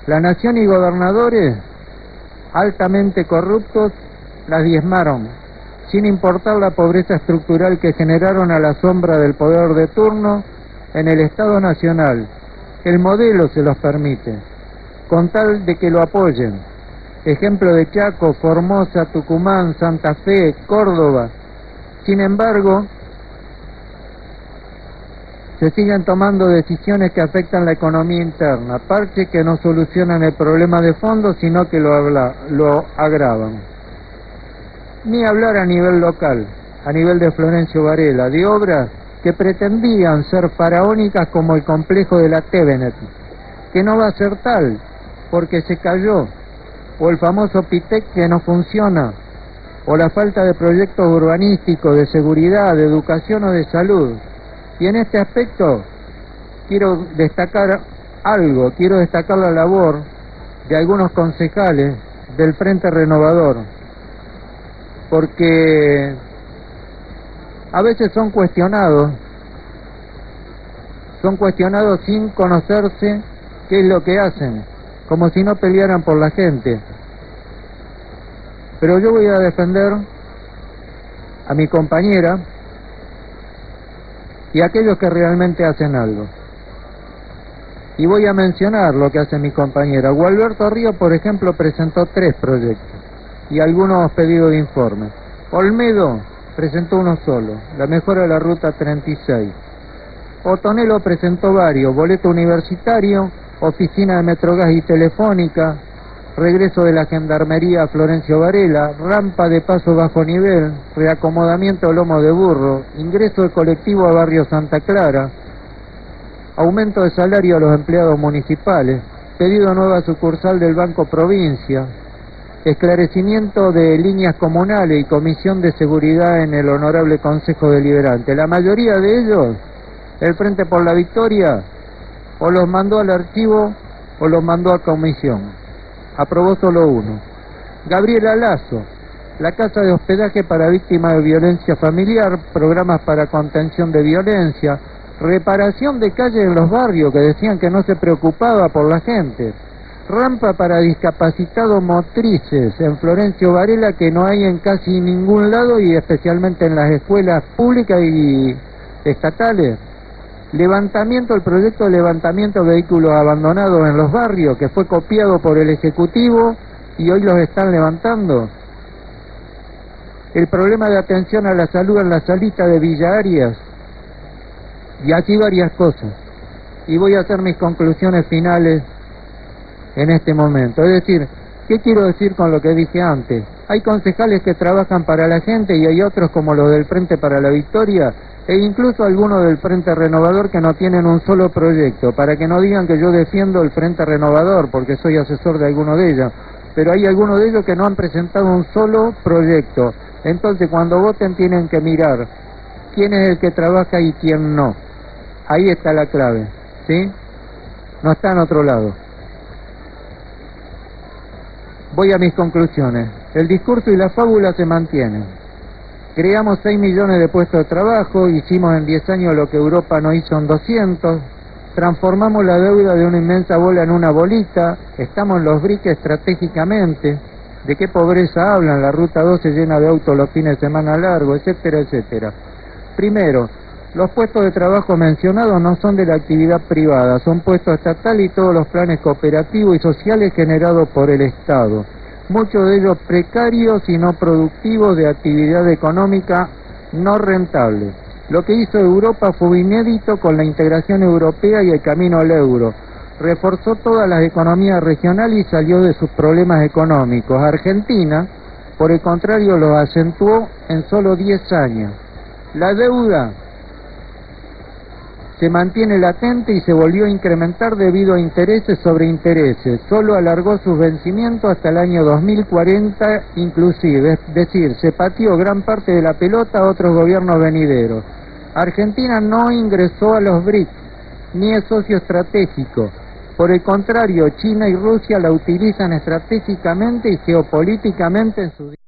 La nación y gobernadores altamente corruptos las diezmaron, sin importar la pobreza estructural que generaron a la sombra del poder de turno en el Estado Nacional. El modelo se los permite, con tal de que lo apoyen. Ejemplo de Chaco, Formosa, Tucumán, Santa Fe, Córdoba. Sin embargo, se siguen tomando decisiones que afectan la economía interna, parches que no solucionan el problema de fondo, sino que lo agravan. Ni hablar a nivel local, a nivel de Florencio Varela, de obras que pretendían ser faraónicas como el complejo de la Tevenet, que no va a ser tal, porque se cayó, o el famoso Pitec que no funciona, o la falta de proyectos urbanísticos, de seguridad, de educación o de salud. Y en este aspecto quiero destacar algo, quiero destacar la labor de algunos concejales del Frente Renovador, porque a veces son cuestionados sin conocerse qué es lo que hacen, como si no pelearan por la gente. Pero yo voy a defender a mi compañera y a aquellos que realmente hacen algo. Y voy a mencionar lo que hace mi compañera. Gualberto Río, por ejemplo, presentó 3 proyectos y algunos pedidos de informe. Olmedo presentó uno solo, la mejora de la ruta 36. Otonelo presentó varios, boleto universitario, oficina de Metrogas y Telefónica, regreso de la Gendarmería a Florencio Varela, rampa de paso bajo nivel, reacomodamiento de lomo de burro, ingreso de colectivo a Barrio Santa Clara, aumento de salario a los empleados municipales, pedido nueva sucursal del Banco Provincia, esclarecimiento de líneas comunales y comisión de seguridad en el Honorable Consejo Deliberante. La mayoría de ellos, el Frente por la Victoria, o los mandó al archivo o los mandó a comisión. Aprobó solo uno. Gabriela Lazo, la casa de hospedaje para víctimas de violencia familiar, programas para contención de violencia, reparación de calles en los barrios que decían que no se preocupaba por la gente, rampa para discapacitados motrices en Florencio Varela que no hay en casi ningún lado y especialmente en las escuelas públicas y estatales. El proyecto de levantamiento de vehículos abandonados en los barrios, que fue copiado por el Ejecutivo y hoy los están levantando. El problema de atención a la salud en la salita de Villa Arias, y así varias cosas. Y voy a hacer mis conclusiones finales en este momento. Es decir, ¿qué quiero decir con lo que dije antes? Hay concejales que trabajan para la gente y hay otros como los del Frente para la Victoria e incluso algunos del Frente Renovador que no tienen un solo proyecto, para que no digan que yo defiendo el Frente Renovador porque soy asesor de alguno de ellos. pero hay algunos de ellos que no han presentado un solo proyecto. Entonces, cuando voten tienen que mirar quién es el que trabaja y quién no. Ahí está la clave, ¿sí? No está en otro lado. Voy a mis conclusiones. El discurso y la fábula se mantienen. Creamos 6 millones de puestos de trabajo, hicimos en 10 años lo que Europa no hizo en 200, transformamos la deuda de una inmensa bola en una bolita, estamos en los BRIC estratégicamente. ¿De qué pobreza hablan? La ruta 12 llena de autos los fines de semana largos, etcétera, etcétera. Primero, los puestos de trabajo mencionados no son de la actividad privada, son puestos estatales y todos los planes cooperativos y sociales generados por el Estado. Muchos de ellos precarios y no productivos de actividad económica no rentable. Lo que hizo Europa fue inédito con la integración europea y el camino al euro. Reforzó todas las economías regionales y salió de sus problemas económicos. Argentina, por el contrario, los acentuó en solo 10 años. La deuda se mantiene latente y se volvió a incrementar debido a intereses sobre intereses. Solo alargó sus vencimientos hasta el año 2040 inclusive, es decir, se pateó gran parte de la pelota a otros gobiernos venideros. Argentina no ingresó a los BRIC, ni es socio estratégico. Por el contrario, China y Rusia la utilizan estratégicamente y geopolíticamente en sus